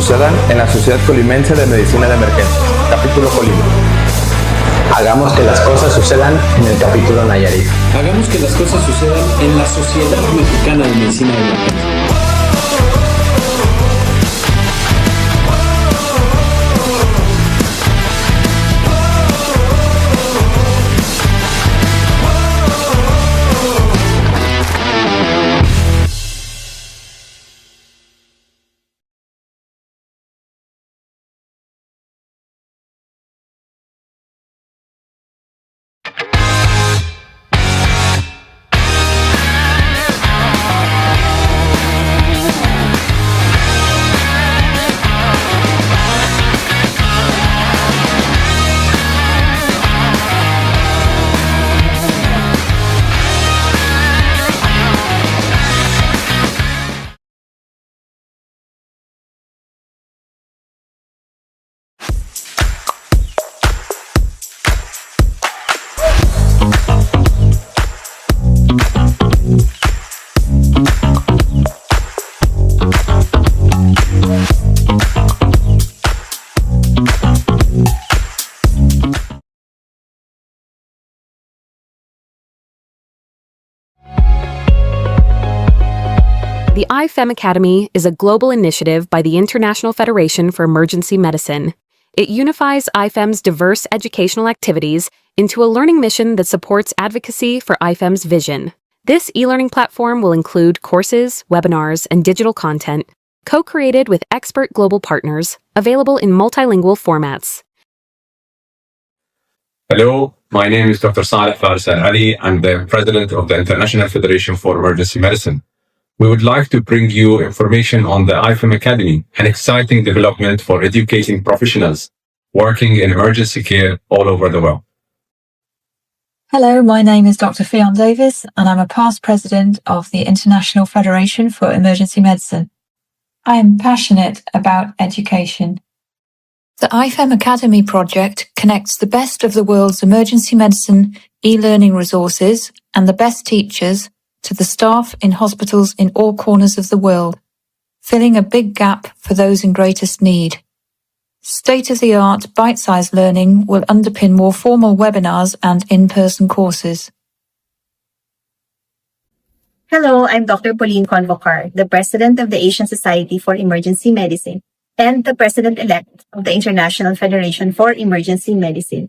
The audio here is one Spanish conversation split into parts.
sucedan en la Sociedad Colimense de Medicina de Emergencias, capítulo Colima. Hagamos que las cosas sucedan en el capítulo Nayarit. Hagamos que las cosas sucedan en la Sociedad Mexicana de Medicina de Emergencias. The IFEM Academy is a global initiative by the International Federation for Emergency Medicine. It unifies IFEM's diverse educational activities into a learning mission that supports advocacy for IFEM's vision. This e-learning platform will include courses, webinars, and digital content, co-created with expert global partners, available in multilingual formats. Hello, my name is Dr. Saleh Faris Al-Ali. I'm the president of the International Federation for Emergency Medicine. We would like to bring you information on the IFEM Academy, an exciting development for educating professionals working in emergency care all over the world. Hello, my name is Dr. Fionn Davis, and I'm a past president of the International Federation for Emergency Medicine. I am passionate about education. The IFEM Academy project connects the best of the world's emergency medicine e-learning resources and the best teachers to the staff in hospitals in all corners of the world, filling a big gap for those in greatest need. State-of-the-art, bite-sized learning will underpin more formal webinars and in-person courses. Hello, I'm Dr. Pauline Convocar, the President of the Asian Society for Emergency Medicine and the President-elect of the International Federation for Emergency Medicine.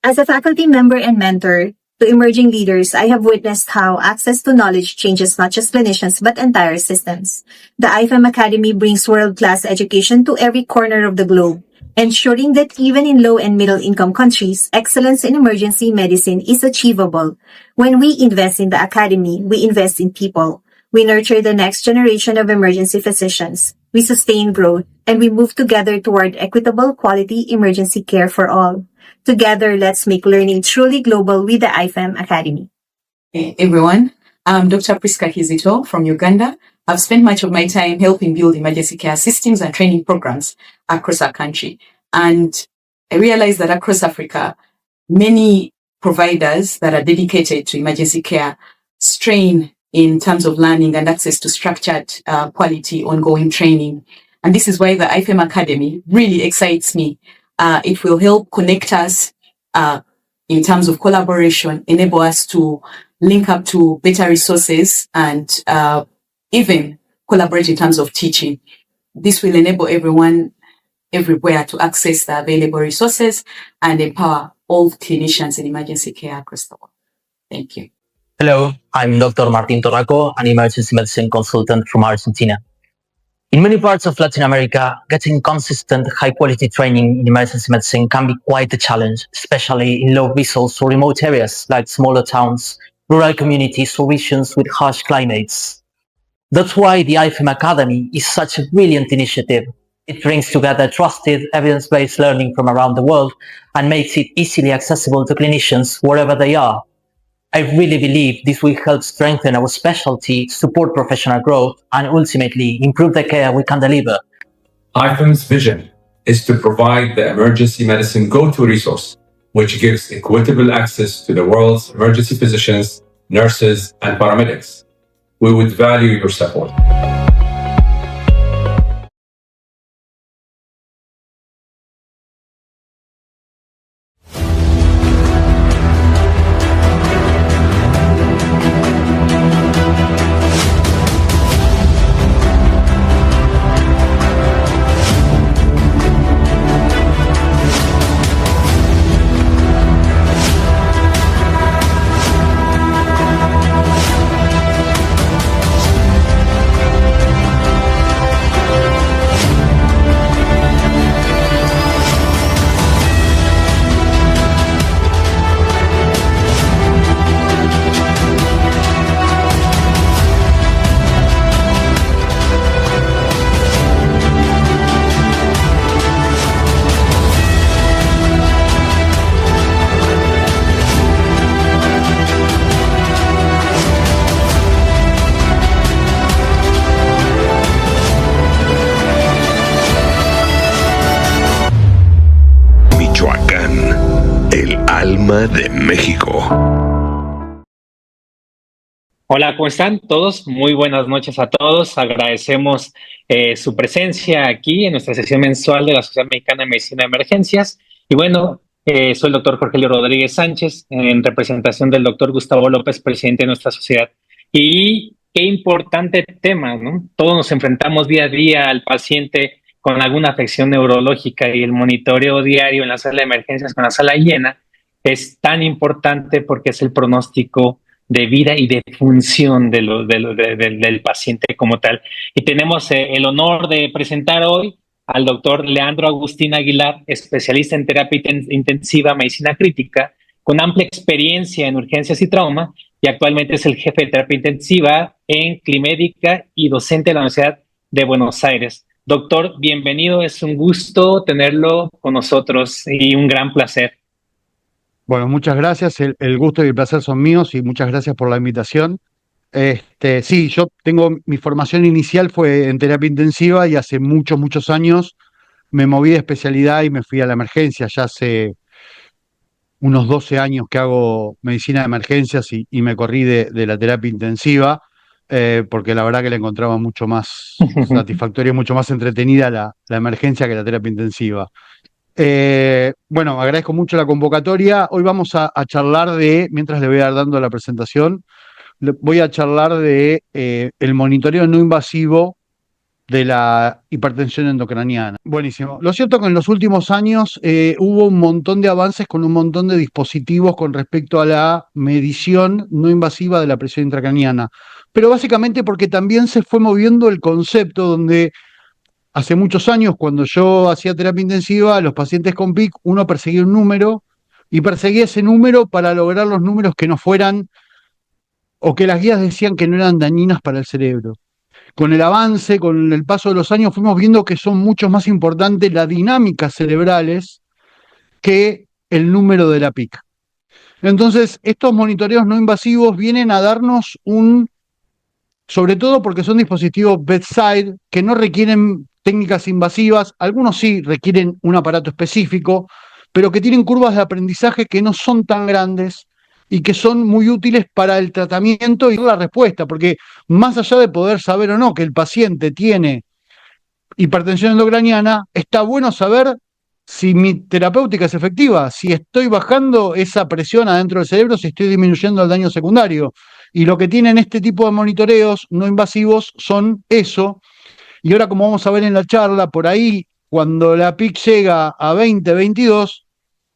As a faculty member and mentor to emerging leaders, I have witnessed how access to knowledge changes not just clinicians but entire systems. The IFEM Academy brings world-class education to every corner of the globe, ensuring that even in low and middle-income countries, excellence in emergency medicine is achievable. When we invest in the academy, we invest in people. We nurture the next generation of emergency physicians. We sustain growth, and we move together toward equitable quality emergency care for all. Together, let's make learning truly global with the IFEM Academy. Hey everyone, I'm Dr. Priska Kizito from Uganda. I've spent much of my time helping build emergency care systems and training programs across our country. And I realized that across Africa, many providers that are dedicated to emergency care strain in terms of learning and access to structured, quality, ongoing training. And this is why the IFEM Academy really excites me. It will help connect us in terms of collaboration, enable us to link up to better resources and even collaborate in terms of teaching. This will enable everyone everywhere to access the available resources and empower all clinicians in emergency care across the world. Thank you. Hello, I'm Dr. Martín Torraco, an emergency medicine consultant from Argentina. In many parts of Latin America, getting consistent, high-quality training in emergency medicine can be quite a challenge, especially in low-resource or remote areas like smaller towns, rural communities, or regions with harsh climates. That's why the IFEM Academy is such a brilliant initiative. It brings together trusted, evidence-based learning from around the world and makes it easily accessible to clinicians wherever they are. I really believe this will help strengthen our specialty, support professional growth, and ultimately improve the care we can deliver. IFEM's vision is to provide the emergency medicine go-to resource, which gives equitable access to the world's emergency physicians, nurses, and paramedics. We would value your support. Ciudad de México. Hola, ¿cómo están todos? Muy buenas noches a todos. Agradecemos su presencia aquí en nuestra sesión mensual de la Sociedad Mexicana de Medicina de Emergencias. Y bueno, soy el doctor Jorgelio Rodríguez Sánchez, en representación del doctor Gustavo López, presidente de nuestra sociedad. Y qué importante tema, ¿no? Todos nos enfrentamos día a día al paciente con alguna afección neurológica y el monitoreo diario en la sala de emergencias con la sala llena es tan importante porque es el pronóstico de vida y de función del paciente como tal. Y tenemos el honor de presentar hoy al doctor Leandro Agustín Aguilar, especialista en terapia intensiva, medicina crítica, con amplia experiencia en urgencias y trauma, y actualmente es el jefe de terapia intensiva en Climédica y docente de la Universidad de Buenos Aires. Doctor, bienvenido, es un gusto tenerlo con nosotros y un gran placer. Bueno, muchas gracias. El gusto y el placer son míos y muchas gracias por la invitación. Sí, yo tengo mi formación inicial fue en terapia intensiva y hace muchos años me moví de especialidad y me fui a la emergencia. Ya hace unos 12 años que hago medicina de emergencias y me corrí de la terapia intensiva porque la verdad que la encontraba mucho más satisfactoria y mucho más entretenida la emergencia que la terapia intensiva. Bueno, agradezco mucho la convocatoria. Hoy vamos a charlar mientras le voy a dar dando la presentación, voy a charlar de el monitoreo no invasivo de la hipertensión endocraniana. Buenísimo. Lo cierto es que en los últimos años hubo un montón de avances con un montón de dispositivos con respecto a la medición no invasiva de la presión intracraniana, pero básicamente porque también se fue moviendo el concepto donde hace muchos años, cuando yo hacía terapia intensiva, los pacientes con PIC, uno perseguía un número y perseguía ese número para lograr los números que no fueran, o que las guías decían que no eran dañinas para el cerebro. Con el avance, con el paso de los años, fuimos viendo que son mucho más importantes las dinámicas cerebrales que el número de la PIC. Entonces, estos monitoreos no invasivos vienen a darnos sobre todo porque son dispositivos bedside que no requieren técnicas invasivas, algunos sí requieren un aparato específico, pero que tienen curvas de aprendizaje que no son tan grandes y que son muy útiles para el tratamiento y la respuesta, porque más allá de poder saber o no que el paciente tiene hipertensión endocraniana, está bueno saber si mi terapéutica es efectiva, si estoy bajando esa presión adentro del cerebro, si estoy disminuyendo el daño secundario. Y lo que tienen este tipo de monitoreos no invasivos son eso. Y ahora, como vamos a ver en la charla, por ahí, cuando la PIC llega a 20, 22,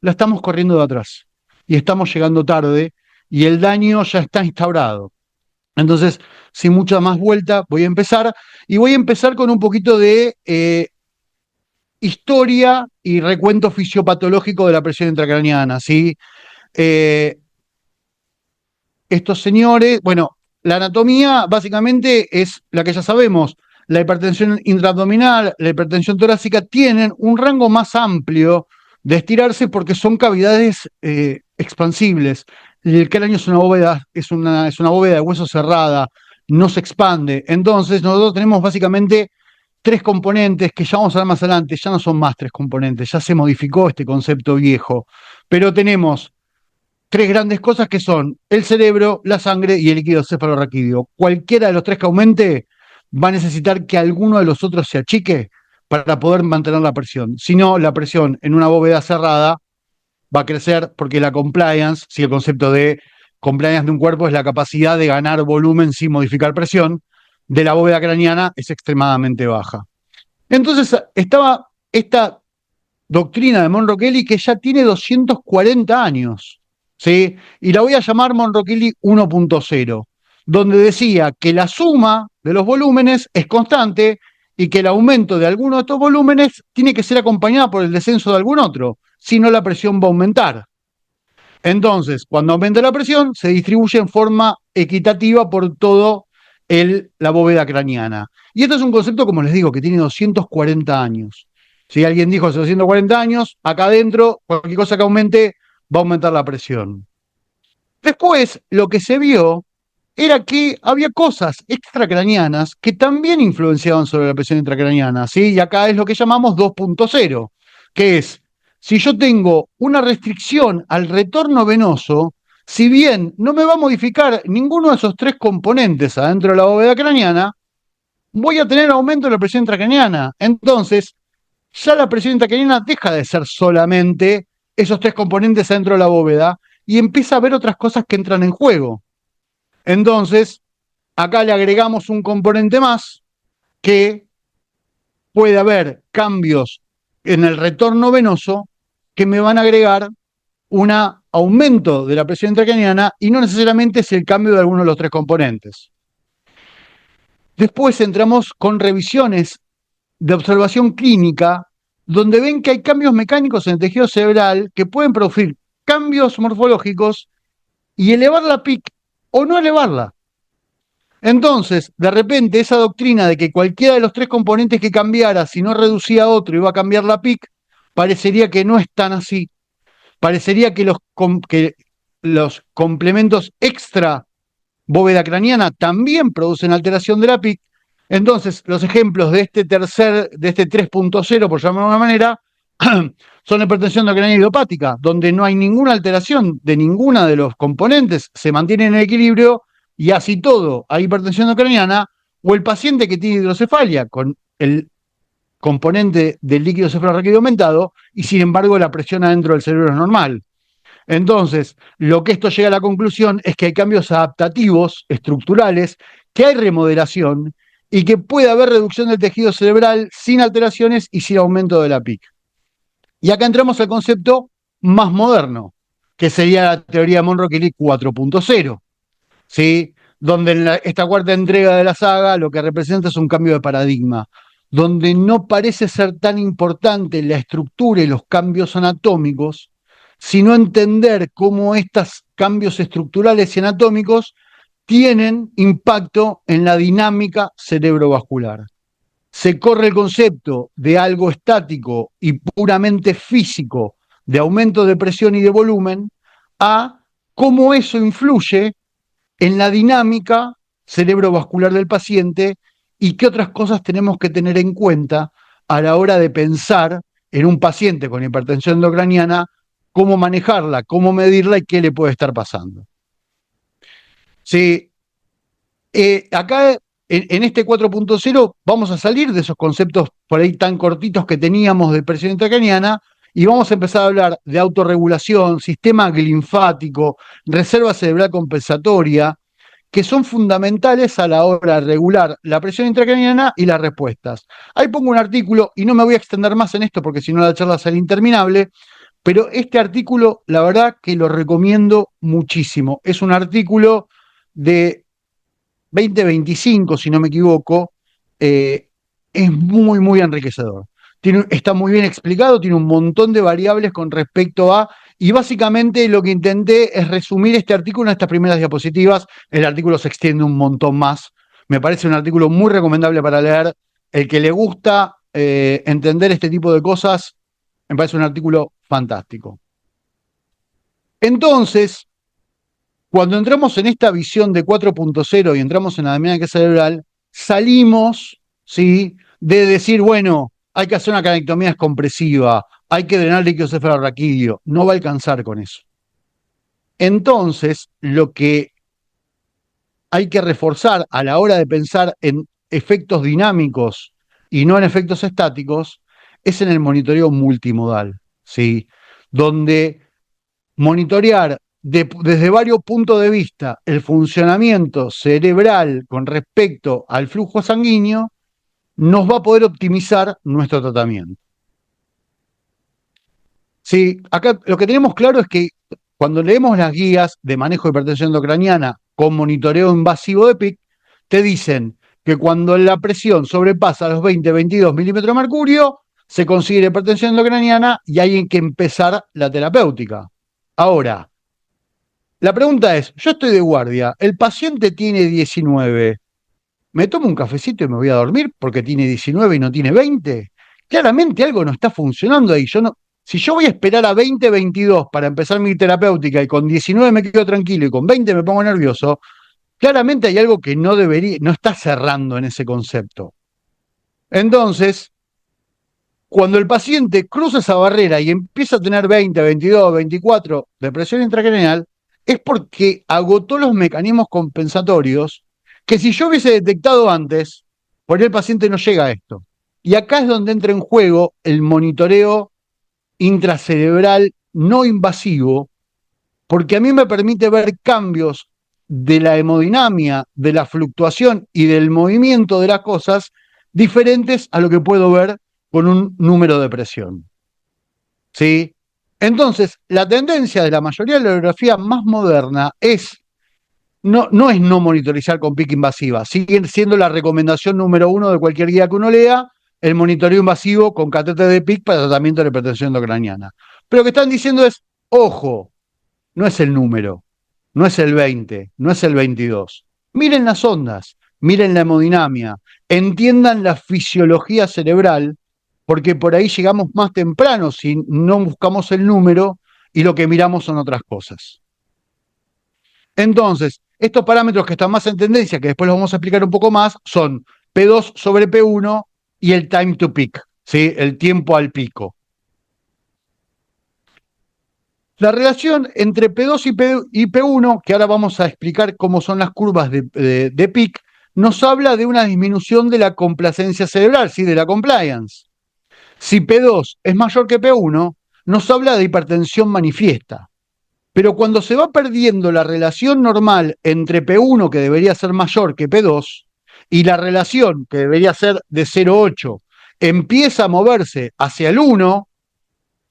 la estamos corriendo de atrás. Y estamos llegando tarde y el daño ya está instaurado. Entonces, sin mucha más vuelta, voy a empezar. Y voy a empezar con un poquito de historia y recuento fisiopatológico de la presión intracraniana, ¿sí? Estos señores, bueno, la anatomía básicamente es la que ya sabemos. La hipertensión intraabdominal, la hipertensión torácica tienen un rango más amplio de estirarse porque son cavidades expansibles. El cráneo es una bóveda, es una bóveda de hueso cerrada, no se expande. Entonces, nosotros tenemos básicamente tres componentes que ya vamos a ver más adelante, ya no son más tres componentes, ya se modificó este concepto viejo, pero tenemos tres grandes cosas que son el cerebro, la sangre y el líquido cefalorraquídeo. Cualquiera de los tres que aumente va a necesitar que alguno de los otros se achique para poder mantener la presión. Si no, la presión en una bóveda cerrada va a crecer porque la compliance, si el concepto de compliance de un cuerpo es la capacidad de ganar volumen sin modificar presión, de la bóveda craneana es extremadamente baja. Entonces estaba esta doctrina de Monro Kelly que ya tiene 240 años, ¿sí? Y la voy a llamar Monro Kelly 1.0, donde decía que la suma de los volúmenes es constante y que el aumento de alguno de estos volúmenes tiene que ser acompañado por el descenso de algún otro, si no la presión va a aumentar. Entonces, cuando aumenta la presión, se distribuye en forma equitativa por todo la bóveda craneana. Y esto es un concepto, como les digo, que tiene 240 años. Si alguien dijo hace 240 años, acá adentro, cualquier cosa que aumente, va a aumentar la presión. Después, lo que se vio era que había cosas extracraneanas que también influenciaban sobre la presión intracraneana, ¿sí? Y acá es lo que llamamos 2.0, que es, si yo tengo una restricción al retorno venoso, si bien no me va a modificar ninguno de esos tres componentes adentro de la bóveda craneana, voy a tener aumento de la presión intracraneana. Entonces, ya la presión intracraneana deja de ser solamente esos tres componentes adentro de la bóveda y empieza a haber otras cosas que entran en juego. Entonces, acá le agregamos un componente más que puede haber cambios en el retorno venoso que me van a agregar un aumento de la presión intracraneana y no necesariamente es el cambio de alguno de los tres componentes. Después entramos con revisiones de observación clínica donde ven que hay cambios mecánicos en el tejido cerebral que pueden producir cambios morfológicos y elevar la PIC o no elevarla. Entonces, de repente, esa doctrina de que cualquiera de los tres componentes que cambiara, si no reducía a otro, iba a cambiar la PIC, parecería que no es tan así. Parecería que los complementos extra bóveda craneana también producen alteración de la PIC. Entonces, los ejemplos de este 3.0, por llamarlo de una manera, son hipertensión endocrinal idiopática, donde no hay ninguna alteración de ninguna de los componentes, se mantiene en equilibrio y así todo, hay hipertensión endocraniana, o el paciente que tiene hidrocefalia con el componente del líquido cefalorraquídeo aumentado y sin embargo la presión adentro del cerebro es normal. Entonces, lo que esto llega a la conclusión es que hay cambios adaptativos, estructurales, que hay remodelación y que puede haber reducción del tejido cerebral sin alteraciones y sin aumento de la PIC. Y acá entramos al concepto más moderno, que sería la teoría de Monro-Kili 4.0, ¿sí? Donde en esta cuarta entrega de la saga lo que representa es un cambio de paradigma, donde no parece ser tan importante la estructura y los cambios anatómicos, sino entender cómo estos cambios estructurales y anatómicos tienen impacto en la dinámica cerebrovascular. Se corre el concepto de algo estático y puramente físico, de aumento de presión y de volumen, a cómo eso influye en la dinámica cerebrovascular del paciente y qué otras cosas tenemos que tener en cuenta a la hora de pensar en un paciente con hipertensión endocraniana, cómo manejarla, cómo medirla y qué le puede estar pasando. Sí, acá en este 4.0 vamos a salir de esos conceptos por ahí tan cortitos que teníamos de presión intracraniana y vamos a empezar a hablar de autorregulación, sistema linfático, reserva cerebral compensatoria, que son fundamentales a la hora de regular la presión intracraniana y las respuestas. Ahí pongo un artículo, y no me voy a extender más en esto porque si no la charla será interminable, pero este artículo, la verdad que lo recomiendo muchísimo. Es un artículo de 2025, si no me equivoco, es muy, muy enriquecedor. Está muy bien explicado, tiene un montón de variables con respecto a, y básicamente lo que intenté es resumir este artículo en estas primeras diapositivas. El artículo se extiende un montón más. Me parece un artículo muy recomendable para leer. El que le gusta entender este tipo de cosas, me parece un artículo fantástico. Entonces, cuando entramos en esta visión de 4.0 y entramos en la dinámica cerebral, salimos, ¿sí?, de decir, bueno, hay que hacer una cranectomía descompresiva, hay que drenar líquido cefalorraquídeo. No va a alcanzar con eso. Entonces, lo que hay que reforzar a la hora de pensar en efectos dinámicos y no en efectos estáticos es en el monitoreo multimodal, ¿sí?, donde monitorear desde varios puntos de vista el funcionamiento cerebral con respecto al flujo sanguíneo nos va a poder optimizar nuestro tratamiento. Sí, acá lo que tenemos claro es que cuando leemos las guías de manejo de hipertensión endocraniana con monitoreo invasivo de PIC, te dicen que cuando la presión sobrepasa los 20-22 milímetros de mercurio, se considera hipertensión endocraniana y hay que empezar la terapéutica. Ahora, la pregunta es, yo estoy de guardia, el paciente tiene 19, ¿me tomo un cafecito y me voy a dormir porque tiene 19 y no tiene 20? Claramente algo no está funcionando ahí. Si yo voy a esperar a 20, 22 para empezar mi terapéutica y con 19 me quedo tranquilo y con 20 me pongo nervioso, claramente hay algo que no está cerrando en ese concepto. Entonces, Cuando el paciente cruza esa barrera y empieza a tener 20, 22, 24 de presión intracraneal, es porque agotó los mecanismos compensatorios que si yo hubiese detectado antes, por ahí el paciente no llega a esto. Y acá es donde entra en juego el monitoreo intracerebral no invasivo, porque a mí me permite ver cambios de la hemodinamia, de la fluctuación y del movimiento de las cosas diferentes a lo que puedo ver con un número de presión. ¿Sí? Entonces, la tendencia de la mayoría de la radiografía más moderna no es no monitorizar con PIC invasiva, sigue siendo la recomendación número 1 de cualquier guía que uno lea, el monitoreo invasivo con catéter de PIC para tratamiento de hipertensión endocraniana. Pero lo que están diciendo es, ojo, no es el número, no es el 20, no es el 22. Miren las ondas, miren la hemodinamia, entiendan la fisiología cerebral, porque por ahí llegamos más temprano si no buscamos el número y lo que miramos son otras cosas. Entonces, estos parámetros que están más en tendencia, que después los vamos a explicar un poco más, son P2 sobre P1 y el time to peak, ¿sí? El tiempo al pico. La relación entre P2 y P1, que ahora vamos a explicar cómo son las curvas de peak, nos habla de una disminución de la complacencia cerebral, ¿sí? De la compliance. Si P2 es mayor que P1, nos habla de hipertensión manifiesta. Pero cuando se va perdiendo la relación normal entre P1, que debería ser mayor que P2, y la relación, que debería ser de 0,8, empieza a moverse hacia el 1,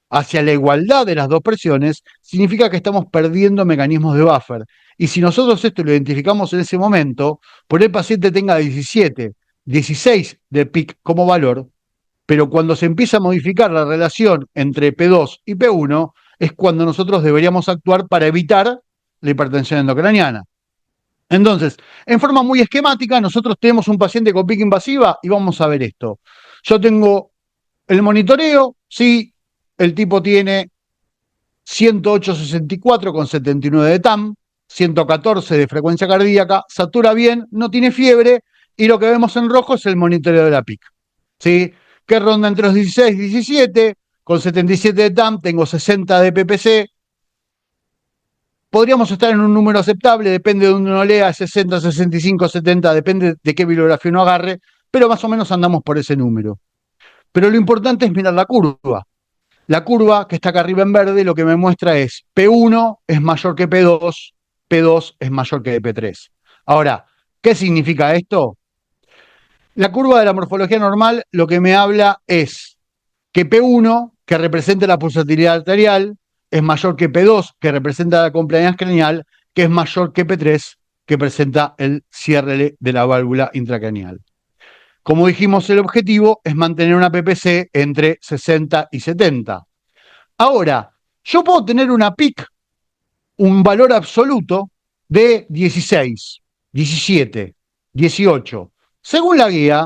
hacia la igualdad de las dos presiones, significa que estamos perdiendo mecanismos de buffer. Y si nosotros esto lo identificamos en ese momento, por el paciente tenga 17, 16 de peak como valor, pero cuando se empieza a modificar la relación entre P2 y P1, es cuando nosotros deberíamos actuar para evitar la hipertensión endocraniana. Entonces, en forma muy esquemática, nosotros tenemos un paciente con PIC invasiva y vamos a ver esto. Yo tengo el monitoreo, sí, el tipo tiene 108,64 con 79 de TAM, 114 de frecuencia cardíaca, satura bien, no tiene fiebre, y lo que vemos en rojo es el monitoreo de la PIC, ¿sí? Que ronda entre los 16 y 17, con 77 de TAM, tengo 60 de PPC. Podríamos estar en un número aceptable, depende de donde uno lea, 60, 65, 70, depende de qué bibliografía uno agarre, pero más o menos andamos por ese número. Pero lo importante es mirar la curva. La curva que está acá arriba en verde lo que me muestra es P1 es mayor que P2, P2 es mayor que P3. Ahora, ¿qué significa esto? La curva de la morfología normal lo que me habla es que P1, que representa la pulsatilidad arterial, es mayor que P2, que representa la compliance craneal, que es mayor que P3, que presenta el cierre de la válvula intracraneal. Como dijimos, el objetivo es mantener una PPC entre 60 y 70. Ahora, yo puedo tener una PIC, un valor absoluto de 16, 17, 18. Según la guía,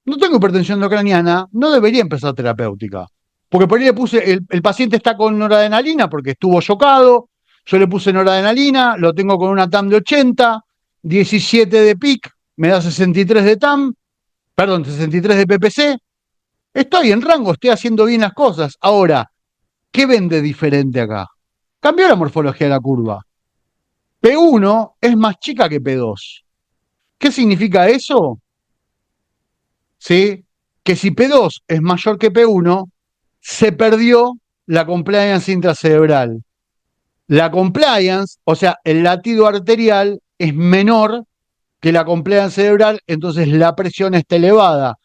no tengo hipertensión endocraniana, no debería empezar terapéutica. Porque por ahí le puse, el paciente está con noradrenalina porque estuvo chocado, yo le puse noradrenalina, lo tengo con una TAM de 80, 17 de PIC, me da 63 de TAM, perdón, 63 de PPC, estoy en rango, estoy haciendo bien las cosas. Ahora, ¿qué ven de diferente acá? Cambió la morfología de la curva. P1 es más chica que P2. ¿Qué significa eso? ¿Sí? Que si P2 es mayor que P1, se perdió la compliance intracerebral. La compliance, o sea, el latido arterial es menor que la compliance cerebral, entonces la presión está elevada.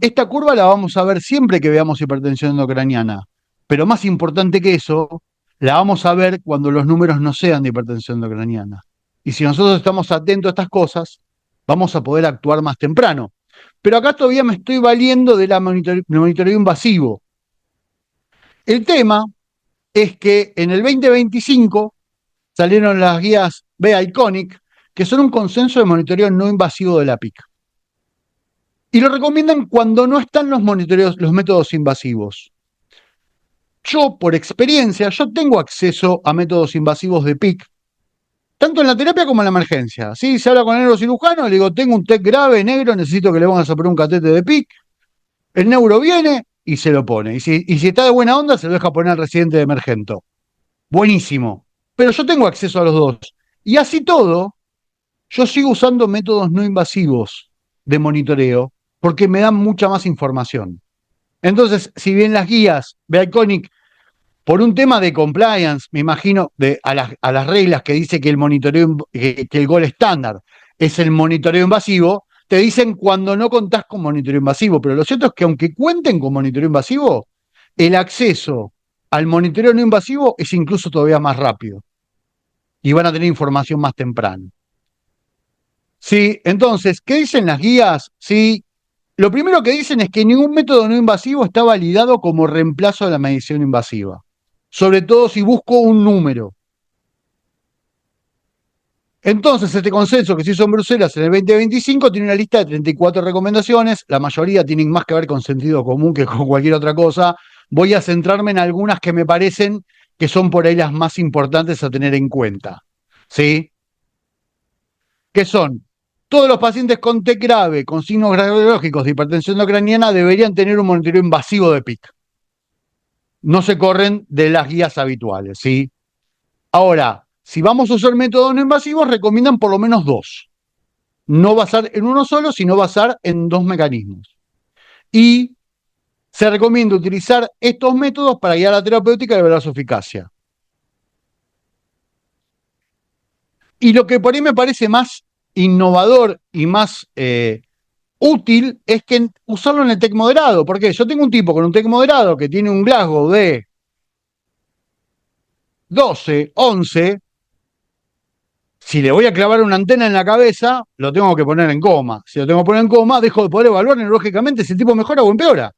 Esta curva la vamos a ver siempre que veamos hipertensión endocraniana, pero más importante que eso, la vamos a ver cuando los números no sean de hipertensión endocraniana. Y si nosotros estamos atentos a estas cosas, vamos a poder actuar más temprano. Pero acá todavía me estoy valiendo de la monitoreo invasivo. El tema es que en el 2025 salieron las guías B-ICONIC, que son un consenso de monitoreo no invasivo de la PIC. Y lo recomiendan cuando no están los monitoreos, los métodos invasivos. Yo, por experiencia, yo tengo acceso a métodos invasivos de PIC, tanto en la terapia como en la emergencia. ¿Sí? Se habla con el neurocirujano, le digo, tengo un TEC grave, negro, necesito que le pongas a poner un catete de PIC. El neuro viene, y se lo pone. Y si está de buena onda, se lo deja poner al residente de emergento. Buenísimo. Pero yo tengo acceso a los dos. Y así todo, yo sigo usando métodos no invasivos de monitoreo porque me dan mucha más información. Entonces, si bien las guías de Iconic, por un tema de compliance, me imagino, a las reglas que dice que el monitoreo, que el gol estándar es el monitoreo invasivo, te dicen cuando no contás con monitoreo invasivo. Pero lo cierto es que aunque cuenten con monitoreo invasivo, el acceso al monitoreo no invasivo es incluso todavía más rápido. Y van a tener información más temprano. Sí, entonces, ¿qué dicen las guías? Sí, lo primero que dicen es que ningún método no invasivo está validado como reemplazo de la medición invasiva. Sobre todo si busco un número. Entonces, este consenso que se hizo en Bruselas en el 2025 tiene una lista de 34 recomendaciones. La mayoría tienen más que ver con sentido común que con cualquier otra cosa. Voy a centrarme en algunas que me parecen que son por ahí las más importantes a tener en cuenta. ¿Sí? Que son: todos los pacientes con TEC grave, con signos radiológicos de hipertensión intracraniana, deberían tener un monitoreo invasivo de PIC. No se corren de las guías habituales, ¿sí? Ahora, si vamos a usar métodos no invasivos, recomiendan por lo menos dos. No basar en uno solo, sino basar en dos mecanismos. Y se recomienda utilizar estos métodos para guiar la terapéutica y evaluar su eficacia. Y lo que por ahí me parece más innovador y más útil es que usarlo en el TEC moderado. Porque yo tengo un tipo con un TEC moderado que tiene un Glasgow de 12, 11. Si le voy a clavar una antena en la cabeza, lo tengo que poner en coma. Si lo tengo que poner en coma, dejo de poder evaluar neurológicamente si el tipo mejora o empeora.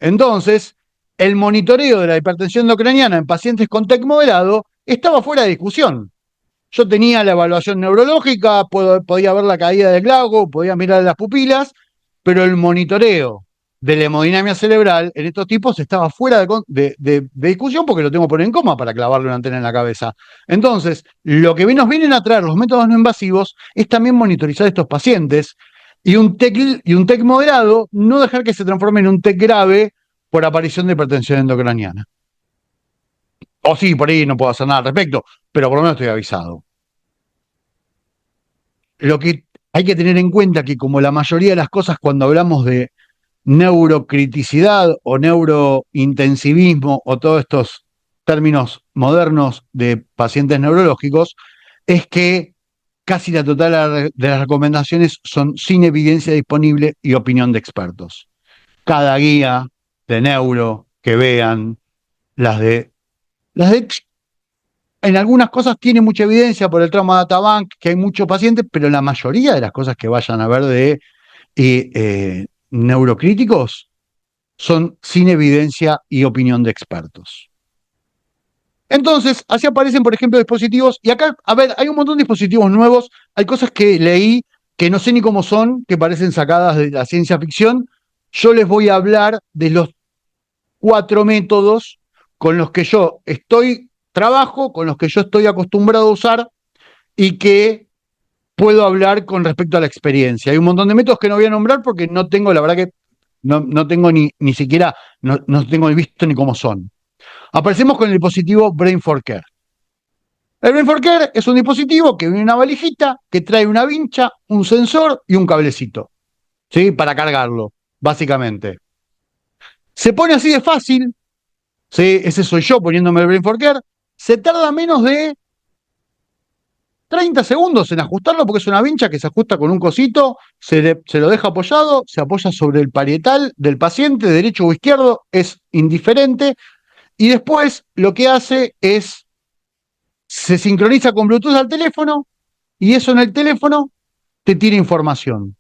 Entonces, el monitoreo de la hipertensión endocraniana en pacientes con TEC moderado estaba fuera de discusión. Yo tenía la evaluación neurológica, podía ver la caída del Glasgow, podía mirar las pupilas, pero el monitoreo de la hemodinamia cerebral en estos tipos estaba fuera de discusión porque lo tengo que poner en coma para clavarle una antena en la cabeza. Entonces, lo que nos vienen a traer los métodos no invasivos es también monitorizar estos pacientes y un TEC moderado, no dejar que se transforme en un TEC grave por aparición de hipertensión endocraniana. O sí, por ahí no puedo hacer nada al respecto, pero por lo menos estoy avisado. Lo que hay que tener en cuenta que, como la mayoría de las cosas cuando hablamos de neurocriticidad o neurointensivismo o todos estos términos modernos de pacientes neurológicos, es que casi la total de las recomendaciones son sin evidencia disponible y opinión de expertos. Cada guía de neuro que vean, las de en algunas cosas tiene mucha evidencia por el Trauma Data Bank, que hay muchos pacientes, pero la mayoría de las cosas que vayan a ver de neurocríticos son sin evidencia y opinión de expertos. Entonces, así aparecen, por ejemplo, dispositivos, y acá, a ver, hay un montón de dispositivos nuevos, hay cosas que leí que no sé ni cómo son, que parecen sacadas de la ciencia ficción. Yo les voy a hablar de los 4 métodos con los que yo trabajo, con los que yo estoy acostumbrado a usar y que puedo hablar con respecto a la experiencia. Hay un montón de métodos que no voy a nombrar porque no tengo, la verdad que no tengo ni siquiera, no tengo visto ni cómo son. Aparecemos con el dispositivo Brain4Care. El Brain4Care es un dispositivo que viene en una valijita que trae una vincha, un sensor y un cablecito, ¿sí? Para cargarlo, básicamente. Se pone así de fácil, ¿sí? Ese soy yo poniéndome el Brain4Care. Se tarda menos de 30 segundos en ajustarlo porque es una vincha que se ajusta con un cosito, se lo deja apoyado, se apoya sobre el parietal del paciente, derecho o izquierdo, es indiferente, y después lo que hace es, se sincroniza con Bluetooth al teléfono, y eso en el teléfono te tira información.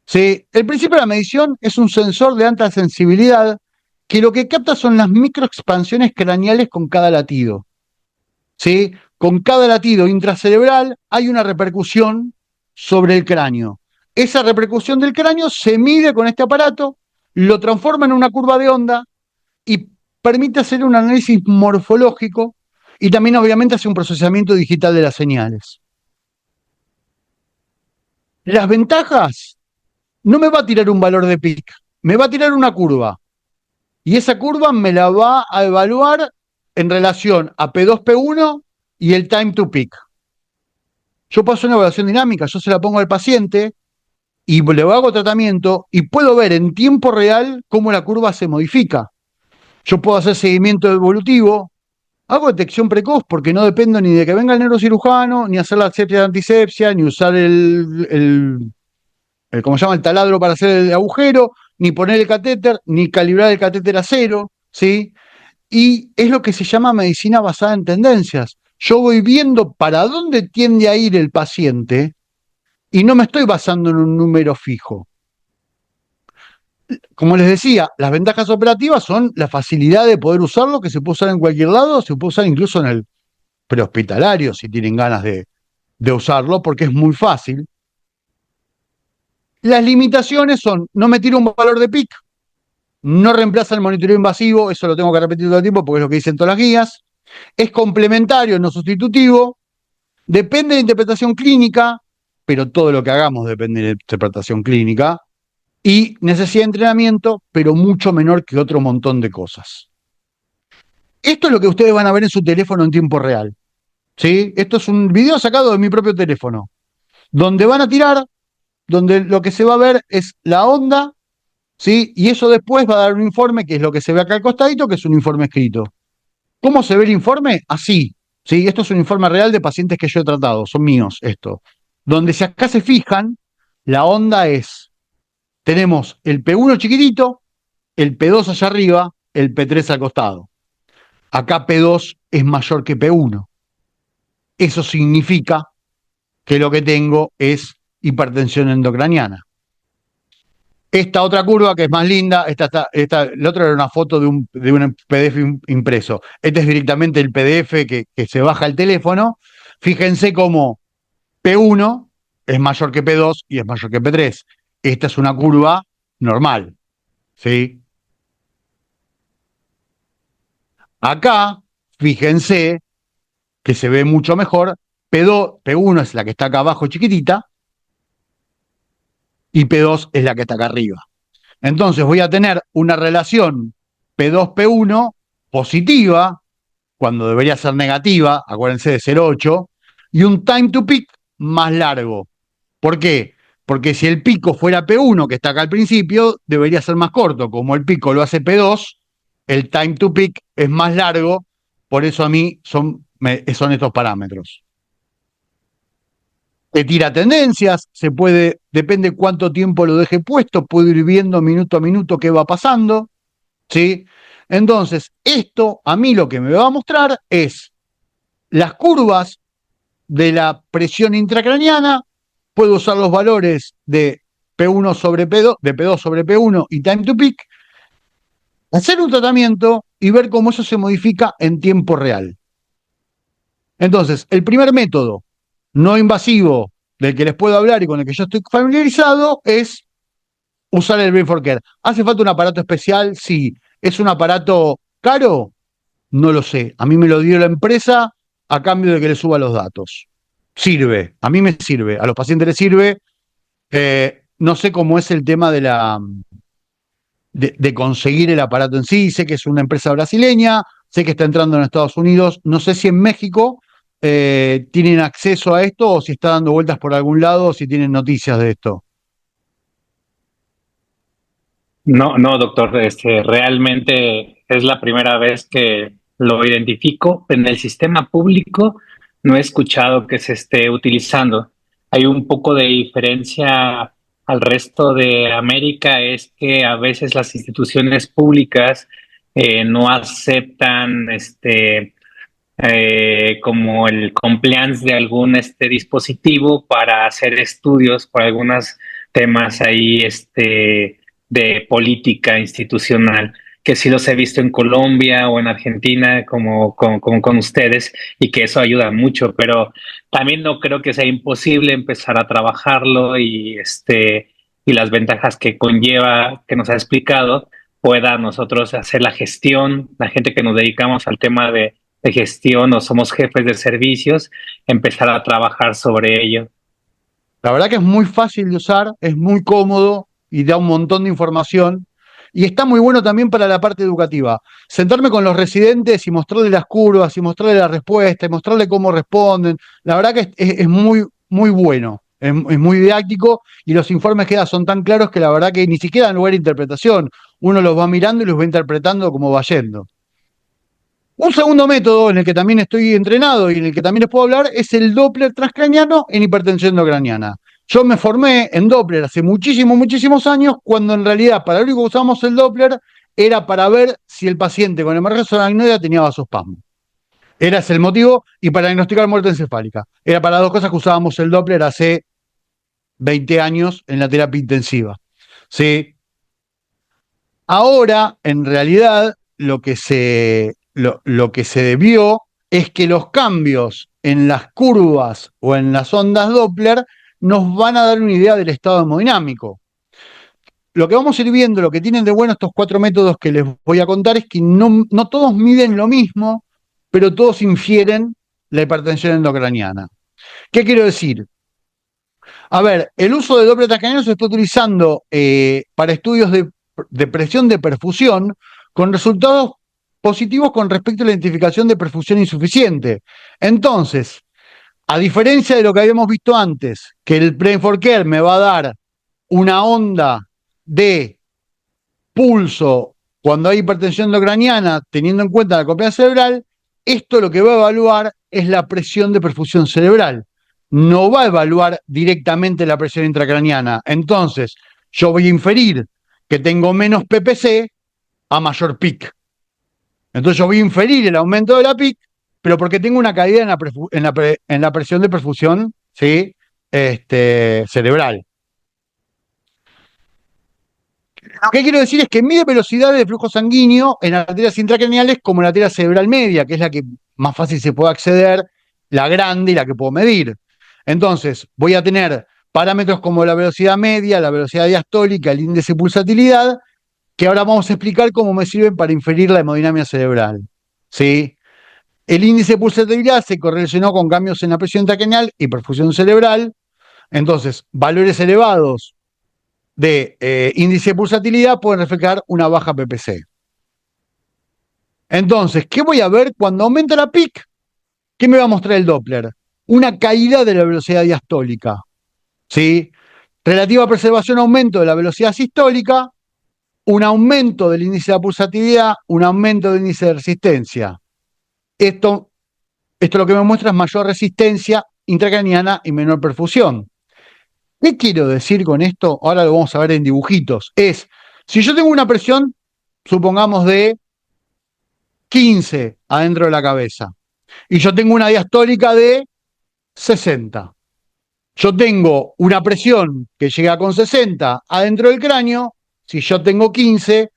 ¿Sí? El principio de la medición es un sensor de alta sensibilidad que lo que capta son las microexpansiones craneales con cada latido. ¿Sí? Con cada latido intracerebral hay una repercusión sobre el cráneo. Esa repercusión del cráneo se mide con este aparato, lo transforma en una curva de onda y permite hacer un análisis morfológico y también obviamente hace un procesamiento digital de las señales. Las ventajas: no me va a tirar un valor de PIC, me va a tirar una curva. Y esa curva me la va a evaluar en relación a P2P1 y el time to peak. Yo paso una evaluación dinámica, yo se la pongo al paciente y le hago tratamiento y puedo ver en tiempo real cómo la curva se modifica. Yo puedo hacer seguimiento evolutivo, hago detección precoz porque no dependo ni de que venga el neurocirujano, ni hacer la asepsia de antisepsia, ni usar ¿cómo se llama? El taladro para hacer el agujero, ni poner el catéter, ni calibrar el catéter a cero, ¿sí? Y es lo que se llama medicina basada en tendencias. Yo voy viendo para dónde tiende a ir el paciente y no me estoy basando en un número fijo. Como les decía, las ventajas operativas son la facilidad de poder usarlo, que se puede usar en cualquier lado, se puede usar incluso en el prehospitalario si tienen ganas de usarlo, porque es muy fácil. Las limitaciones son, no me tiro un valor de PIC, no reemplaza el monitoreo invasivo, eso lo tengo que repetir todo el tiempo porque es lo que dicen todas las guías, es complementario, no sustitutivo, depende de la interpretación clínica, pero todo lo que hagamos depende de la interpretación clínica, y necesidad de entrenamiento, pero mucho menor que otro montón de cosas. Esto es lo que ustedes van a ver en su teléfono en tiempo real, ¿sí? Esto es un video sacado de mi propio teléfono, donde van a tirar, donde lo que se va a ver es la onda, ¿sí? Y eso después va a dar un informe, que es lo que se ve acá al costadito, que es un informe escrito. ¿Cómo se ve el informe? Así, ¿sí? Esto es un informe real de pacientes que yo he tratado, son míos esto. Donde si acá se fijan, la onda es, tenemos el P1 chiquitito, el P2 allá arriba, el P3 al costado. Acá P2 es mayor que P1. Eso significa que lo que tengo es hipertensión endocraniana. Esta otra curva que es más linda, la otra era una foto de un PDF impreso. Este es directamente el PDF que se baja al teléfono. Fíjense cómo P1 es mayor que P2 y es mayor que P3. Esta es una curva normal, ¿sí? Acá, fíjense que se ve mucho mejor. P1 es la que está acá abajo chiquitita y P2 es la que está acá arriba. Entonces voy a tener una relación P2-P1 positiva, cuando debería ser negativa, acuérdense de 0,8, y un time to peak más largo. ¿Por qué? Porque si el pico fuera P1, que está acá al principio, debería ser más corto. Como el pico lo hace P2, el time to peak es más largo, por eso a mí son estos parámetros. Te tira tendencias, depende cuánto tiempo lo deje puesto, puedo ir viendo minuto a minuto qué va pasando, ¿sí? Entonces, esto a mí lo que me va a mostrar es las curvas de la presión intracraniana, puedo usar los valores de P1 sobre P2, de P2 sobre P1 y time to peak, hacer un tratamiento y ver cómo eso se modifica en tiempo real. Entonces, el primer método no invasivo del que les puedo hablar y con el que yo estoy familiarizado es usar el Brain for Care. ¿Hace falta un aparato especial? Sí. ¿Es un aparato caro? No lo sé. A mí me lo dio la empresa a cambio de que le suba los datos. Sirve. A mí me sirve. A los pacientes les sirve. No sé cómo es el tema de conseguir el aparato en sí. Sé que es una empresa brasileña. Sé que está entrando en Estados Unidos. No sé si en México tienen acceso a esto o si está dando vueltas por algún lado o si tienen noticias de esto. No, no, doctor, realmente es la primera vez que lo identifico. En el sistema público no he escuchado que se esté utilizando. Hay un poco de diferencia al resto de América, es que a veces las instituciones públicas no aceptan como el compliance de algún dispositivo para hacer estudios por algunos temas ahí de política institucional, que sí los he visto en Colombia o en Argentina como con ustedes, y que eso ayuda mucho, pero también no creo que sea imposible empezar a trabajarlo y las ventajas que conlleva, que nos ha explicado, pueda nosotros hacer la gestión, la gente que nos dedicamos al tema de gestión o somos jefes de servicios, empezar a trabajar sobre ello. La verdad que es muy fácil de usar, es muy cómodo y da un montón de información. y está muy bueno también para la parte educativa. Sentarme con los residentes y mostrarles las curvas, y mostrarles la respuesta, y mostrarles cómo responden. La verdad que es muy, muy bueno. Es muy didáctico y los informes que da son tan claros que la verdad que ni siquiera dan lugar a interpretación. Uno los va mirando y los va interpretando como va yendo. Un segundo método en el que también estoy entrenado y en el que también les puedo hablar es el Doppler transcraniano en hipertensión endocraniana. Yo me formé en Doppler hace muchísimos años, cuando en realidad para lo único que usábamos el Doppler era para ver si el paciente con emergencia aracnoidea tenía vasospasmo. Era ese el motivo, y para diagnosticar muerte encefálica. Era para las dos cosas que usábamos el Doppler hace 20 años en la terapia intensiva. ¿Sí? Ahora, en realidad, lo que se debió es que los cambios en las curvas o en las ondas Doppler nos van a dar una idea del estado hemodinámico. Lo que vamos a ir viendo, lo que tienen de bueno estos 4 métodos que les voy a contar, es que no todos miden lo mismo, pero todos infieren la hipertensión endocraniana. ¿Qué quiero decir? A ver, el uso de Doppler transcraniano se está utilizando para estudios de presión de perfusión con resultados positivos con respecto a la identificación de perfusión insuficiente. Entonces, a diferencia de lo que habíamos visto antes, que el Brain for Care me va a dar una onda de pulso cuando hay hipertensión endocraniana, teniendo en cuenta la copia cerebral, esto lo que va a evaluar es la presión de perfusión cerebral. No va a evaluar directamente la presión intracraniana. Entonces, yo voy a inferir que tengo menos PPC a mayor PIC. Entonces yo voy a inferir el aumento de la PIC, pero porque tengo una caída en la presión de perfusión, ¿sí? Cerebral. Lo que quiero decir es que mide velocidades de flujo sanguíneo en arterias intracraneales como en la arteria cerebral media, que es la que más fácil se puede acceder, la grande y la que puedo medir. Entonces, voy a tener parámetros como la velocidad media, la velocidad diastólica, el índice de pulsatilidad, que ahora vamos a explicar cómo me sirven para inferir la hemodinamia cerebral. ¿Sí? El índice de pulsatilidad se correlacionó con cambios en la presión intracraneal y perfusión cerebral. Entonces, valores elevados de índice de pulsatilidad pueden reflejar una baja PPC. Entonces, ¿qué voy a ver cuando aumenta la PIC? ¿Qué me va a mostrar el Doppler? Una caída de la velocidad diastólica. ¿Sí? Relativa preservación, aumento de la velocidad sistólica, un aumento del índice de pulsatilidad, un aumento del índice de resistencia. Esto lo que me muestra es mayor resistencia intracraniana y menor perfusión. ¿Qué quiero decir con esto? Ahora lo vamos a ver en dibujitos. Si yo tengo una presión, supongamos de 15 adentro de la cabeza, y yo tengo una diastólica de 60. Yo tengo una presión que llega con 60 adentro del cráneo. Si yo tengo 15,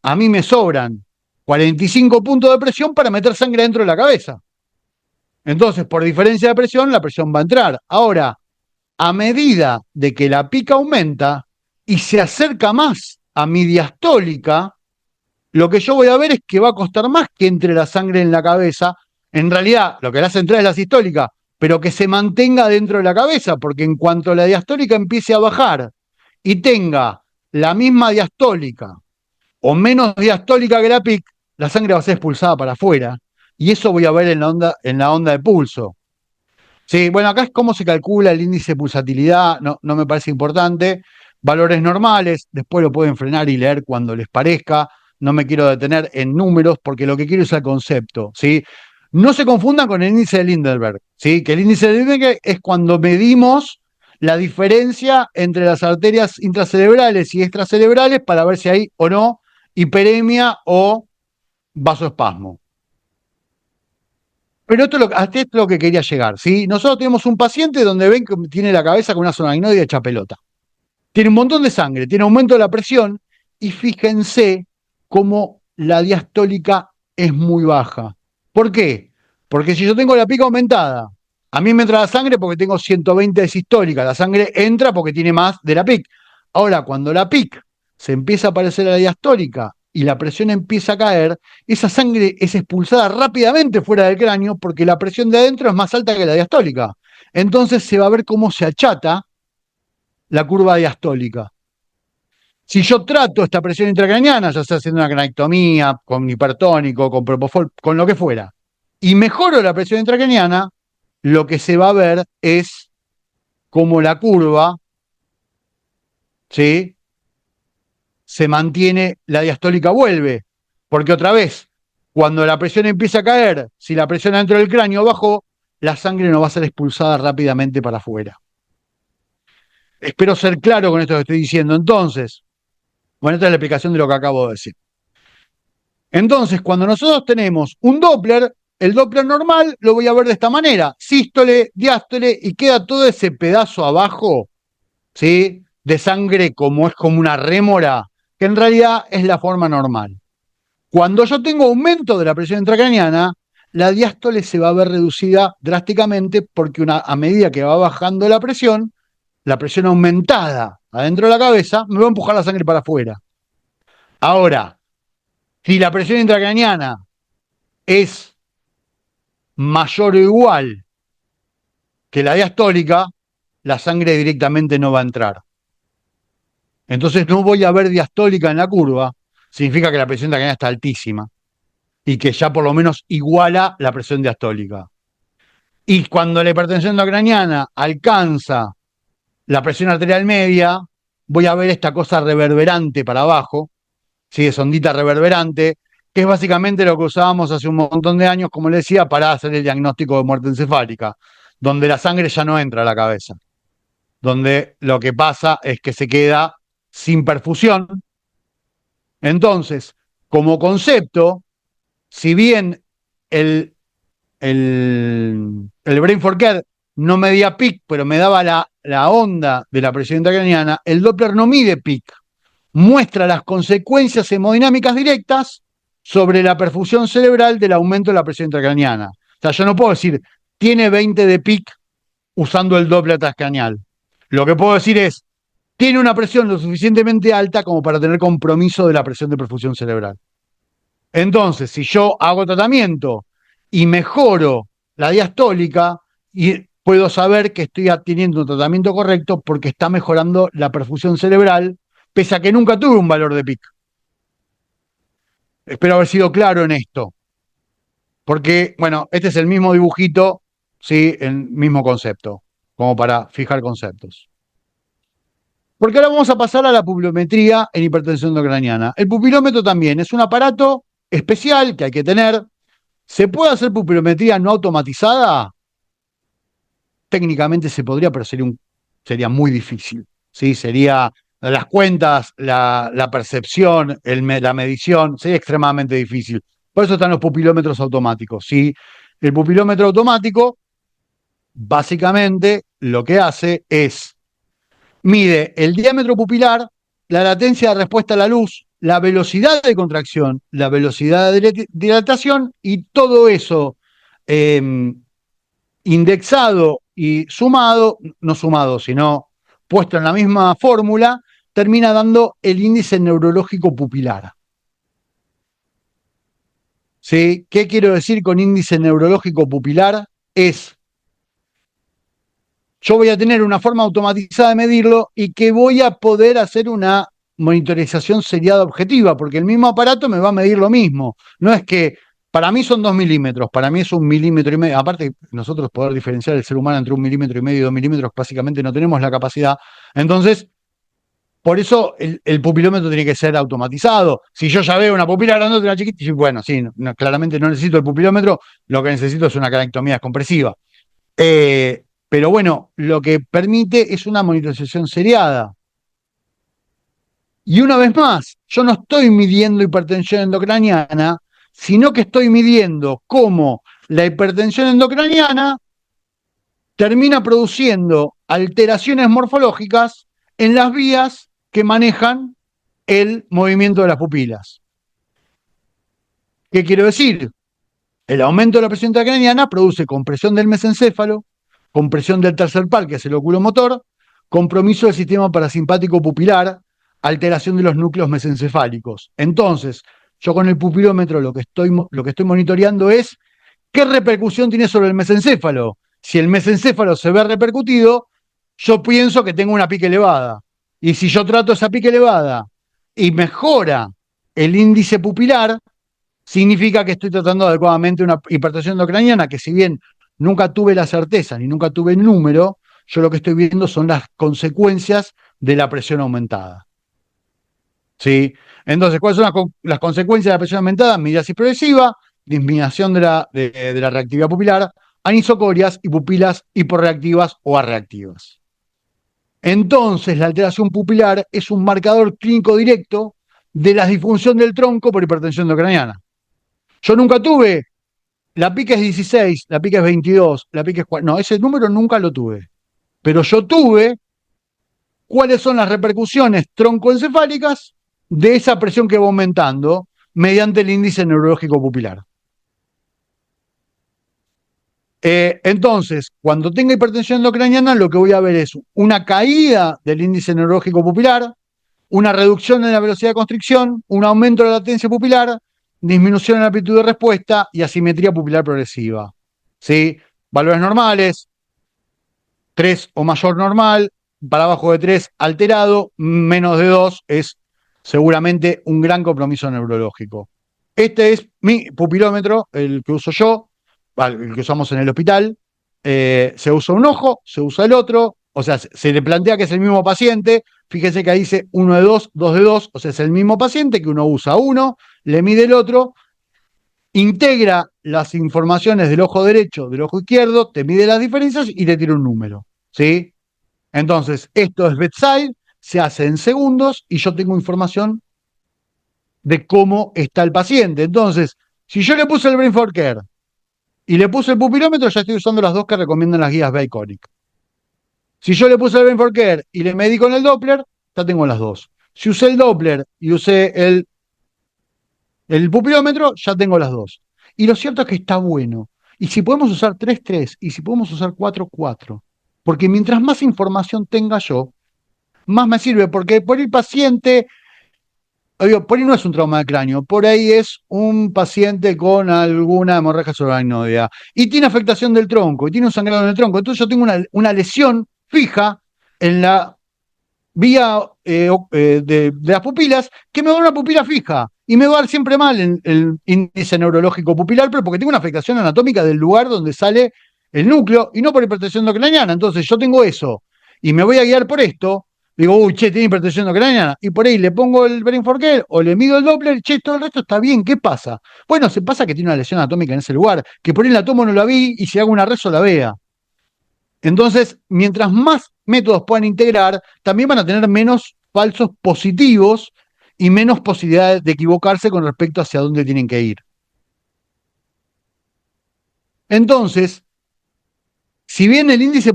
a mí me sobran 45 puntos de presión para meter sangre dentro de la cabeza. Entonces, por diferencia de presión, la presión va a entrar. Ahora, a medida de que la pica aumenta y se acerca más a mi diastólica, lo que yo voy a ver es que va a costar más que entre la sangre en la cabeza. En realidad, lo que la hace entrar es la sistólica, pero que se mantenga dentro de la cabeza, porque en cuanto la diastólica empiece a bajar y tenga la misma diastólica o menos diastólica que la PIC, la sangre va a ser expulsada para afuera, y eso voy a ver en la onda de pulso. Sí, bueno, acá es cómo se calcula el índice de pulsatilidad, no me parece importante. Valores normales, después lo pueden frenar y leer cuando les parezca. No me quiero detener en números porque lo que quiero es el concepto, ¿sí? No se confundan con el índice de Lindenberg, ¿sí? Que el índice de Lindenberg es cuando medimos la diferencia entre las arterias intracerebrales y extracerebrales para ver si hay o no hiperemia o vasoespasmo. Pero hasta esto es lo que quería llegar, ¿sí? Nosotros tenemos un paciente donde ven que tiene la cabeza con una zona aracnoide hecha pelota. Tiene un montón de sangre, tiene aumento de la presión, y fíjense cómo la diastólica es muy baja. ¿Por qué? Porque si yo tengo la pica aumentada, a mí me entra la sangre porque tengo 120 de sistólica, la sangre entra porque tiene más de la PIC. Ahora, cuando la PIC se empieza a parecer a la diastólica y la presión empieza a caer, esa sangre es expulsada rápidamente fuera del cráneo porque la presión de adentro es más alta que la diastólica. Entonces se va a ver cómo se achata la curva diastólica. Si yo trato esta presión intracraniana, ya sea haciendo una cranectomía, con hipertónico, con propofol, con lo que fuera, y mejoro la presión intracraniana, lo que se va a ver es cómo la curva, ¿sí?, se mantiene, la diastólica vuelve. Porque otra vez, cuando la presión empieza a caer, si la presión dentro del cráneo bajó, la sangre no va a ser expulsada rápidamente para afuera. Espero ser claro con esto que estoy diciendo. Entonces, bueno, esta es la explicación de lo que acabo de decir. Entonces, cuando nosotros tenemos un Doppler, el Doppler normal lo voy a ver de esta manera: sístole, diástole, y queda todo ese pedazo abajo, ¿sí?, de sangre como es como una rémora, que en realidad es la forma normal. Cuando yo tengo aumento de la presión intracraniana, la diástole se va a ver reducida drásticamente porque a medida que va bajando la presión aumentada adentro de la cabeza me va a empujar la sangre para afuera. Ahora, si la presión intracraniana es mayor o igual que la diastólica, la sangre directamente no va a entrar. Entonces no voy a ver diastólica en la curva, significa que la presión intracraniana está altísima y que ya por lo menos iguala la presión diastólica. Y cuando la hipertensión intracraniana alcanza la presión arterial media, voy a ver esta cosa reverberante para abajo, ¿sí?, es ondita reverberante, que es básicamente lo que usábamos hace un montón de años, como les decía, para hacer el diagnóstico de muerte encefálica, donde la sangre ya no entra a la cabeza, donde lo que pasa es que se queda sin perfusión. Entonces, como concepto, si bien el Brain for Care no medía peak, pero me daba la onda de la presión intracraniana, el Doppler no mide peak, muestra las consecuencias hemodinámicas directas sobre la perfusión cerebral del aumento de la presión intracraniana. O sea, yo no puedo decir, tiene 20 de peak usando el Doppler transcranial. Lo que puedo decir es, tiene una presión lo suficientemente alta como para tener compromiso de la presión de perfusión cerebral. Entonces, si yo hago tratamiento y mejoro la diastólica, y puedo saber que estoy teniendo un tratamiento correcto porque está mejorando la perfusión cerebral, pese a que nunca tuve un valor de peak. Espero haber sido claro en esto. Porque, bueno, este es el mismo dibujito, ¿sí?, el mismo concepto, como para fijar conceptos. Porque ahora vamos a pasar a la pupillometría en hipertensión endocraniana. El pupilómetro también es un aparato especial que hay que tener. ¿Se puede hacer pupillometría no automatizada? Técnicamente se podría, pero sería muy difícil, ¿sí? Sería las cuentas, la percepción, la medición, sería extremadamente difícil. Por eso están los pupilómetros automáticos, ¿sí? El pupilómetro automático, básicamente, lo que hace es mide el diámetro pupilar, la latencia de respuesta a la luz, la velocidad de contracción, la velocidad de dilatación, y todo eso indexado y sumado, no sumado, sino puesto en la misma fórmula, termina dando el índice neurológico pupilar. ¿Sí? ¿Qué quiero decir con índice neurológico pupilar? Yo voy a tener una forma automatizada de medirlo y que voy a poder hacer una monitorización seriada objetiva, porque el mismo aparato me va a medir lo mismo. No es que, para mí son 2 milímetros, para mí es 1,5 milímetros. Aparte, nosotros poder diferenciar el ser humano entre 1,5 milímetros y 2 milímetros, básicamente no tenemos la capacidad. Entonces, por eso el pupilómetro tiene que ser automatizado. Si yo ya veo una pupila grandota y una chiquita, bueno, sí, claramente no necesito el pupilómetro, lo que necesito es una cranectomía descompresiva. Pero bueno, lo que permite es una monitorización seriada. Y una vez más, yo no estoy midiendo hipertensión endocraniana, sino que estoy midiendo cómo la hipertensión endocraniana termina produciendo alteraciones morfológicas en las vías que manejan el movimiento de las pupilas. ¿Qué quiero decir? El aumento de la presión intracraniana produce compresión del mesencéfalo, compresión del tercer par, que es el oculomotor, compromiso del sistema parasimpático pupilar, alteración de los núcleos mesencefálicos. Entonces, yo con el pupilómetro lo que estoy monitoreando es qué repercusión tiene sobre el mesencéfalo. Si el mesencéfalo se ve repercutido, yo pienso que tengo una pica elevada. Y si yo trato esa pica elevada y mejora el índice pupilar, significa que estoy tratando adecuadamente una hipertensión endocraniana, que si bien nunca tuve la certeza ni nunca tuve el número, yo lo que estoy viendo son las consecuencias de la presión aumentada. ¿Sí? Entonces, ¿cuáles son las consecuencias de la presión aumentada? Miriasis progresiva, disminución de la reactividad pupilar, anisocorias y pupilas hiporreactivas o arreactivas. Entonces, la alteración pupilar es un marcador clínico directo de la disfunción del tronco por hipertensión endocraniana. Yo nunca tuve, la pica es 16, la pica es 22, la pica es 4, no, ese número nunca lo tuve. Pero yo tuve cuáles son las repercusiones troncoencefálicas de esa presión que va aumentando mediante el índice neurológico pupilar. Entonces, cuando tenga hipertensión endocraniana, lo que voy a ver es una caída del índice neurológico pupilar, una reducción en la velocidad de constricción, un aumento de la latencia pupilar, disminución en la amplitud de respuesta y asimetría pupilar progresiva. ¿Sí? Valores normales, 3 o mayor normal, para abajo de 3 alterado, menos de 2 es seguramente un gran compromiso neurológico. Este es mi pupilómetro, el que uso yo, el que usamos en el hospital. Se usa un ojo, se usa el otro, o sea, se le plantea que es el mismo paciente. Fíjense que ahí dice 1 de 2, 2 de 2, o sea, es el mismo paciente que uno usa uno, le mide el otro, integra las informaciones del ojo derecho, del ojo izquierdo, te mide las diferencias y le tira un número, ¿sí? Entonces, esto es bedside, se hace en segundos y yo tengo información de cómo está el paciente. Entonces, si yo le puse el Brain for Care y le puse el pupilómetro, ya estoy usando las dos que recomiendan las guías Baconic. Si yo le puse el Brain for Care y le medí con el Doppler, ya tengo las dos. Si usé el Doppler y usé el pupilómetro, ya tengo las dos. Y lo cierto es que está bueno. Y si podemos usar 3-3 y si podemos usar 4-4, porque mientras más información tenga yo, más me sirve, porque por el paciente, por ahí no es un trauma de cráneo, por ahí es un paciente con alguna hemorragia subaracnoidea y tiene afectación del tronco y tiene un sangrado en el tronco. Entonces yo tengo una lesión fija en la vía de las pupilas que me da una pupila fija y me va a dar siempre mal el índice neurológico pupilar, pero porque tengo una afectación anatómica del lugar donde sale el núcleo y no por hipertensión endocraniana. Entonces yo tengo eso y me voy a guiar por esto. Digo, uy, che, tiene hipertensión endocraniana. Y por ahí le pongo el Brain for Care o le mido el Doppler, che, todo el resto está bien. ¿Qué pasa? Bueno, se pasa que tiene una lesión anatómica en ese lugar, que por ahí la tomo no la vi y si hago una rezo la vea. Entonces, mientras más métodos puedan integrar, también van a tener menos falsos positivos y menos posibilidades de equivocarse con respecto hacia dónde tienen que ir. Entonces, si bien el índice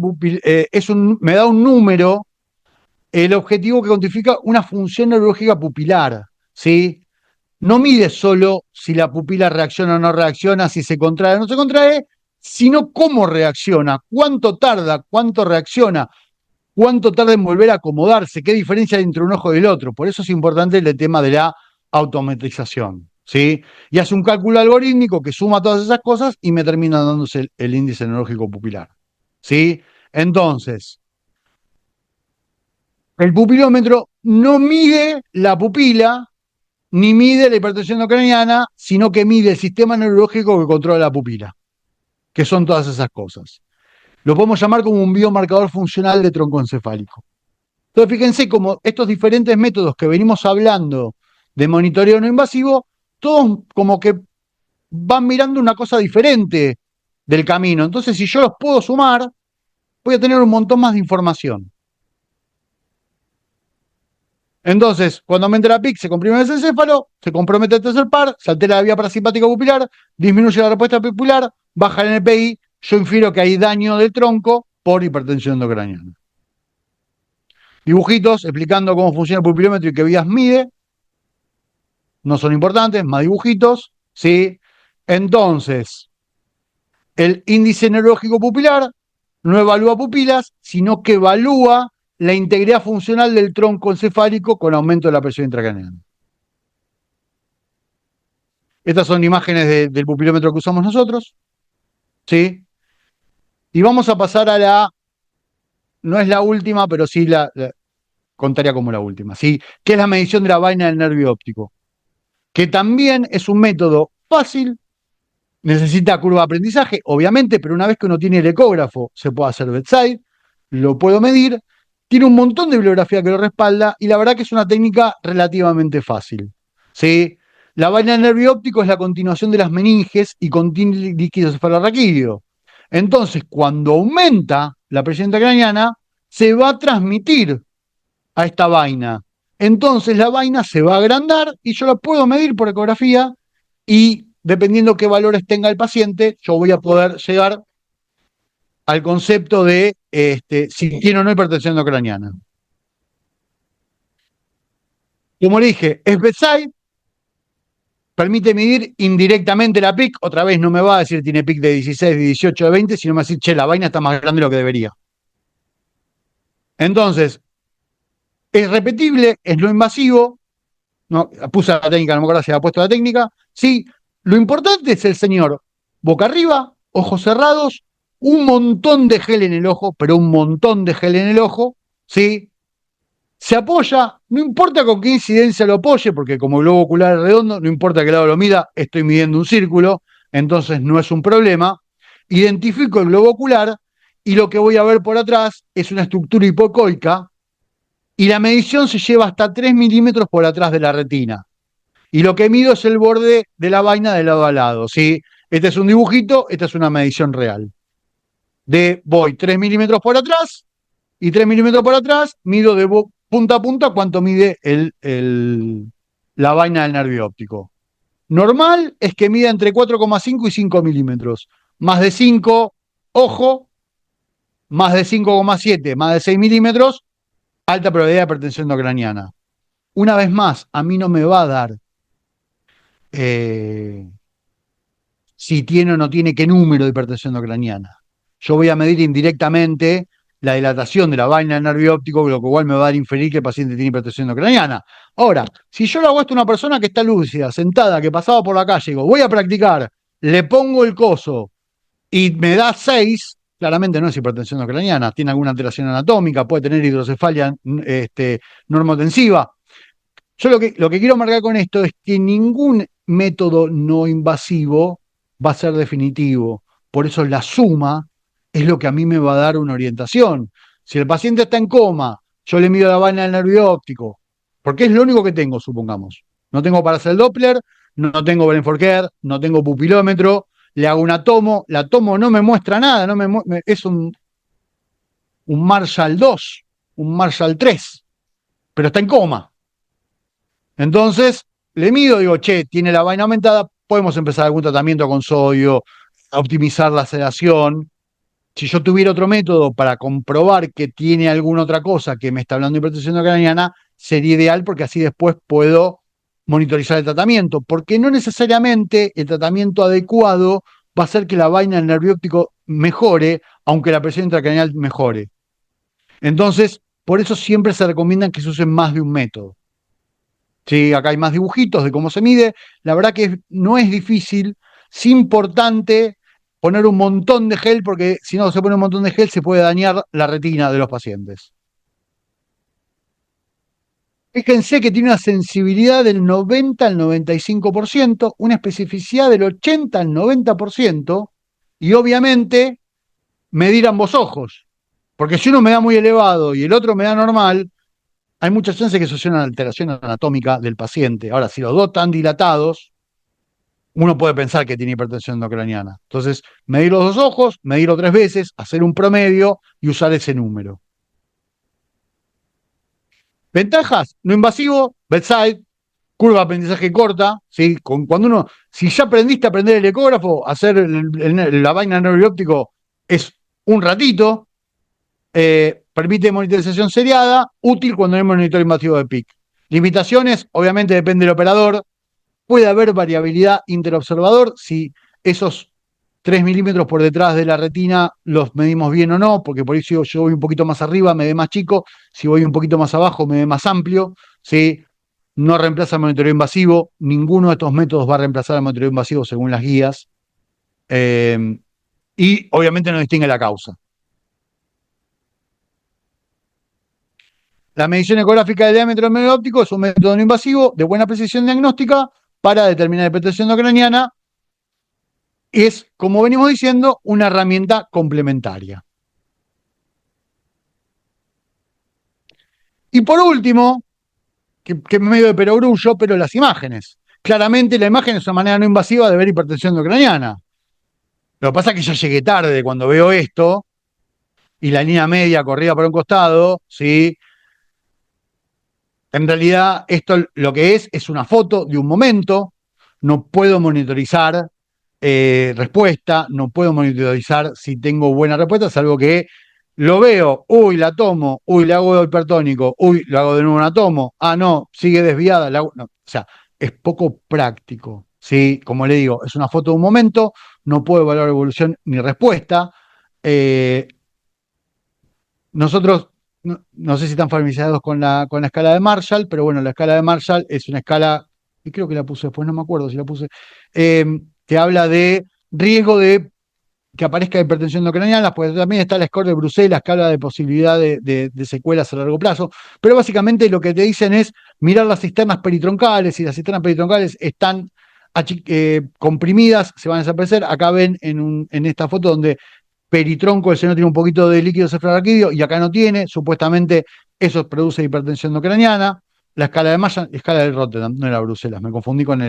me da un número, el objetivo que cuantifica una función neurológica pupilar, ¿sí? No mide solo si la pupila reacciona o no reacciona, si se contrae o no se contrae, sino cómo reacciona, cuánto tarda, cuánto reacciona, cuánto tarda en volver a acomodarse, qué diferencia hay entre un ojo y el otro. Por eso es importante el tema de la automatización, ¿sí? Y hace un cálculo algorítmico que suma todas esas cosas y me termina dándose el índice neurológico pupilar, ¿sí? Entonces, el pupilómetro no mide la pupila ni mide la hipertensión endocraniana, sino que mide el sistema neurológico que controla la pupila, que son todas esas cosas. Lo podemos llamar como un biomarcador funcional de troncoencefálico. Entonces, fíjense cómo estos diferentes métodos que venimos hablando de monitoreo no invasivo, todos como que van mirando una cosa diferente del camino. Entonces, si yo los puedo sumar, voy a tener un montón más de información. Entonces, cuando aumenta la PIC, se comprime el encéfalo, se compromete el tercer par, se altera la vía parasimpática pupilar, disminuye la respuesta pupilar, baja el NPI, yo infiero que hay daño del tronco por hipertensión endocraniana. Dibujitos explicando cómo funciona el pupilómetro y qué vías mide. No son importantes, más dibujitos, ¿sí? Entonces, el índice neurológico pupilar no evalúa pupilas, sino que evalúa la integridad funcional del tronco encefálico con aumento de la presión intracraneal. Estas son imágenes del pupilómetro que usamos nosotros, ¿sí? Y vamos a pasar a no es la última, pero sí contaría como la última, ¿sí? Que es la medición de la vaina del nervio óptico, que también es un método fácil, necesita curva de aprendizaje, obviamente, pero una vez que uno tiene el ecógrafo, se puede hacer bedside, lo puedo medir, tiene un montón de bibliografía que lo respalda y la verdad que es una técnica relativamente fácil, ¿sí? La vaina del nervio óptico es la continuación de las meninges y contiene líquido cefalorraquídeo. Entonces, cuando aumenta la presión intracraniana, se va a transmitir a esta vaina. Entonces la vaina se va a agrandar y yo la puedo medir por ecografía y dependiendo qué valores tenga el paciente, yo voy a poder llegar al concepto de si tiene o no hipertensión endocraniana. Como le dije, es bedside, permite medir indirectamente la PIC, otra vez no me va a decir tiene PIC de 16, de 18, de 20, sino me va a decir, che, la vaina está más grande de lo que debería. Entonces, es repetible, es no invasivo, no, puse la técnica, no me acuerdo si había puesto la técnica, sí, lo importante es el señor boca arriba, ojos cerrados, un montón de gel en el ojo, pero un montón de gel en el ojo, ¿sí? Se apoya, no importa con qué incidencia lo apoye, porque como el globo ocular es redondo, no importa qué lado lo mida, estoy midiendo un círculo, entonces no es un problema. Identifico el globo ocular y lo que voy a ver por atrás es una estructura hipocoica y la medición se lleva hasta 3 milímetros por atrás de la retina. Y lo que mido es el borde de la vaina de lado a lado, ¿sí? Este es un dibujito, esta es una medición real. Voy 3 milímetros por atrás y 3 milímetros por atrás, mido de punta a punta cuánto mide la vaina del nervio óptico. Normal es que mida entre 4,5 y 5 milímetros. Más de 5, ojo, más de 5,7, más de 6 milímetros, alta probabilidad de hipertensión endocraniana. Una vez más, a mí no me va a dar si tiene o no tiene qué número de hipertensión endocraniana. Yo voy a medir indirectamente la dilatación de la vaina del nervio óptico, lo que igual me va a dar inferir que el paciente tiene hipertensión endocraniana. Ahora, si yo le hago esto a una persona que está lúcida, sentada, que pasaba por la calle, digo, voy a practicar, le pongo el coso y me da 6, claramente no es hipertensión endocraniana, tiene alguna alteración anatómica, puede tener hidrocefalia normotensiva. Yo lo que quiero marcar con esto es que ningún método no invasivo va a ser definitivo. Por eso la suma es lo que a mí me va a dar una orientación. Si el paciente está en coma, yo le mido la vaina del nervio óptico, porque es lo único que tengo, supongamos. No tengo para hacer el Doppler, no tengo Bren-Forquer, no tengo pupilómetro, le hago una tomo, la tomo no me muestra nada, es un Marshall 2, un Marshall 3, pero está en coma. Entonces, le mido, digo, che, tiene la vaina aumentada, podemos empezar algún tratamiento con sodio, optimizar la sedación. Si yo tuviera otro método para comprobar que tiene alguna otra cosa que me está hablando de hipertensión endocraniana, sería ideal porque así después puedo monitorizar el tratamiento, porque no necesariamente el tratamiento adecuado va a hacer que la vaina del nervio óptico mejore, aunque la presión intracraneal mejore. Entonces, por eso siempre se recomienda que se usen más de un método. Sí, acá hay más dibujitos de cómo se mide. La verdad que no es difícil, es importante poner un montón de gel, porque si no se pone un montón de gel se puede dañar la retina de los pacientes. Fíjense que tiene una sensibilidad del 90 al 95%, una especificidad del 80 al 90%, y obviamente medir ambos ojos. Porque si uno me da muy elevado y el otro me da normal, hay muchas chances que eso sea una alteración anatómica del paciente. Ahora, si los dos están dilatados, uno puede pensar que tiene hipertensión endocraniana. Entonces, medir los dos ojos, medirlo 3 veces, hacer un promedio y usar ese número. Ventajas, no invasivo, bedside, curva de aprendizaje corta, ¿sí? Si ya aprendiste a aprender el ecógrafo, hacer la vaina del nervio óptico es un ratito, permite monitorización seriada, útil cuando hay monitoreo invasivo de PIC. Limitaciones, obviamente depende del operador, puede haber variabilidad interobservador si esos 3 milímetros por detrás de la retina los medimos bien o no, porque por eso yo voy un poquito más arriba, me ve más chico, si voy un poquito más abajo, me ve más amplio, ¿sí? No reemplaza el monitoreo invasivo, ninguno de estos métodos va a reemplazar el monitoreo invasivo según las guías, y obviamente no distingue la causa. la medición ecográfica del diámetro del medio óptico es un método no invasivo de buena precisión diagnóstica para determinar hipertensión endocraniana. Es, como venimos diciendo, una herramienta complementaria. Y por último, que es medio de perogrullo, pero las imágenes. Claramente la imagen es una manera no invasiva de ver hipertensión endocraniana. Lo que pasa es que yo llegué tarde cuando veo esto y la línea media corrida por un costado, ¿sí? En realidad esto lo que es una foto de un momento, no puedo monitorizar respuesta, no puedo monitorizar si tengo buena respuesta, salvo que lo veo, uy, la tomo, uy, le hago hipertónico, uy, lo hago de nuevo, la tomo, ah, no, sigue desviada, no. O sea, es poco práctico, ¿sí? Como le digo, es una foto de un momento, no puedo evaluar evolución ni respuesta. Nosotros, no sé si están familiarizados con la escala de Marshall, pero bueno, la escala de Marshall es una escala, y creo que la puse después, no me acuerdo si la puse, que habla de riesgo de que aparezca hipertensión endocraniana, pues también está el score de Bruselas, que habla de posibilidad de secuelas a largo plazo, pero básicamente lo que te dicen es mirar las cisternas peritroncales, si las cisternas peritroncales están comprimidas, se van a desaparecer. Acá ven en esta foto donde peritronco, el seno tiene un poquito de líquido cefalorraquídeo y acá no tiene, supuestamente eso produce hipertensión endocraniana. La escala de Marshall, escala de Rotterdam, no era Bruselas, me confundí con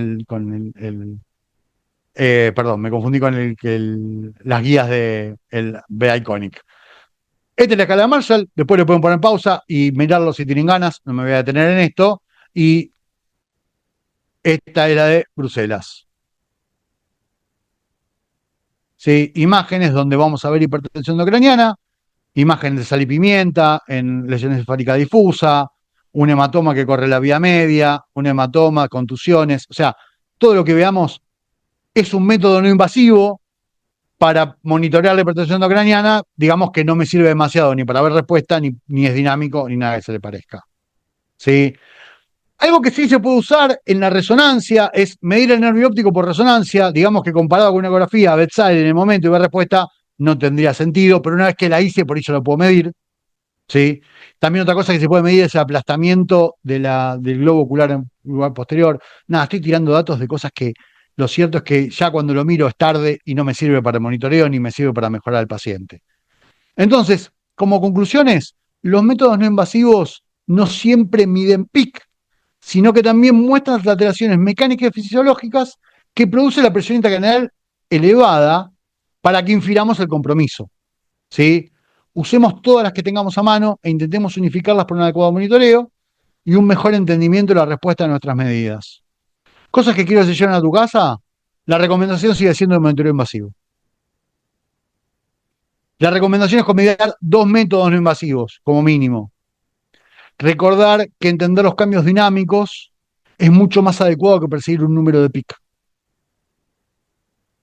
perdón, me confundí con las guías de el B-Iconic. Esta es la escala de Marshall, después le pueden poner pausa y mirarlo si tienen ganas, no me voy a detener en esto. Y esta es la de Bruselas. ¿Sí? Imágenes donde vamos a ver hipertensión endocraniana, imágenes de sal y pimienta, en lesión encefálica difusa, un hematoma que corre la vía media, un hematoma, contusiones, o sea, todo lo que veamos es un método no invasivo para monitorear la hipertensión endocraniana, digamos que no me sirve demasiado ni para ver respuesta, ni es dinámico, ni nada que se le parezca. ¿Sí? Algo que sí se puede usar en la resonancia es medir el nervio óptico por resonancia, digamos que comparado con una ecografía bedside en el momento y ver respuesta no tendría sentido, pero una vez que la hice, por eso lo puedo medir. ¿Sí? También otra cosa que se puede medir es el aplastamiento del globo ocular en lugar posterior. Nada, estoy tirando datos de cosas que lo cierto es que ya cuando lo miro es tarde y no me sirve para el monitoreo ni me sirve para mejorar al paciente. Entonces, como conclusiones, los métodos no invasivos no siempre miden PIC, sino que también muestran las alteraciones mecánicas y fisiológicas que produce la presión intracraneal elevada para que infiramos el compromiso. ¿Sí? Usemos todas las que tengamos a mano e intentemos unificarlas por un adecuado monitoreo y un mejor entendimiento de la respuesta a nuestras medidas. Cosas que quiero que se lleven a tu casa, la recomendación sigue siendo el monitoreo invasivo. La recomendación es combinar 2 métodos no invasivos, como mínimo. Recordar que entender los cambios dinámicos es mucho más adecuado que perseguir un número de PIC.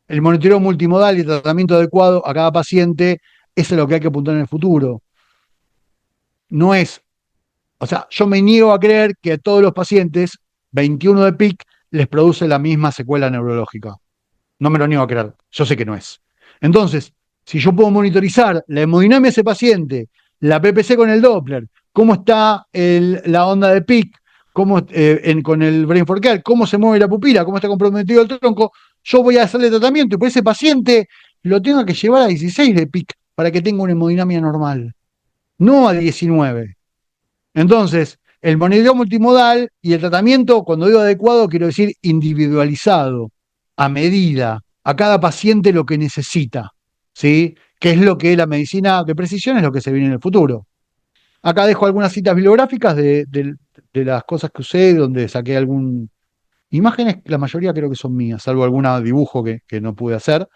El monitoreo multimodal y el tratamiento adecuado a cada paciente es lo que hay que apuntar en el futuro. No es, o sea, yo me niego a creer que a todos los pacientes 21 de PIC les produce la misma secuela neurológica. No me lo niego a creer, yo sé que no es. Entonces, si yo puedo monitorizar la hemodinamia de ese paciente, la PPC con el Doppler, cómo está la onda de PIC, con el brain forecast, cómo se mueve la pupila, cómo está comprometido el tronco, yo voy a hacerle tratamiento y por ese paciente lo tengo que llevar a 16 de PIC para que tenga una hemodinamia normal, no a 19. Entonces, el monitoreo multimodal y el tratamiento, cuando digo adecuado, quiero decir individualizado, a medida, a cada paciente lo que necesita, ¿sí? Que es lo que la medicina de precisión es lo que se viene en el futuro. Acá dejo algunas citas bibliográficas de las cosas que usé, donde saqué imágenes, la mayoría creo que son mías, salvo algún dibujo que no pude hacer,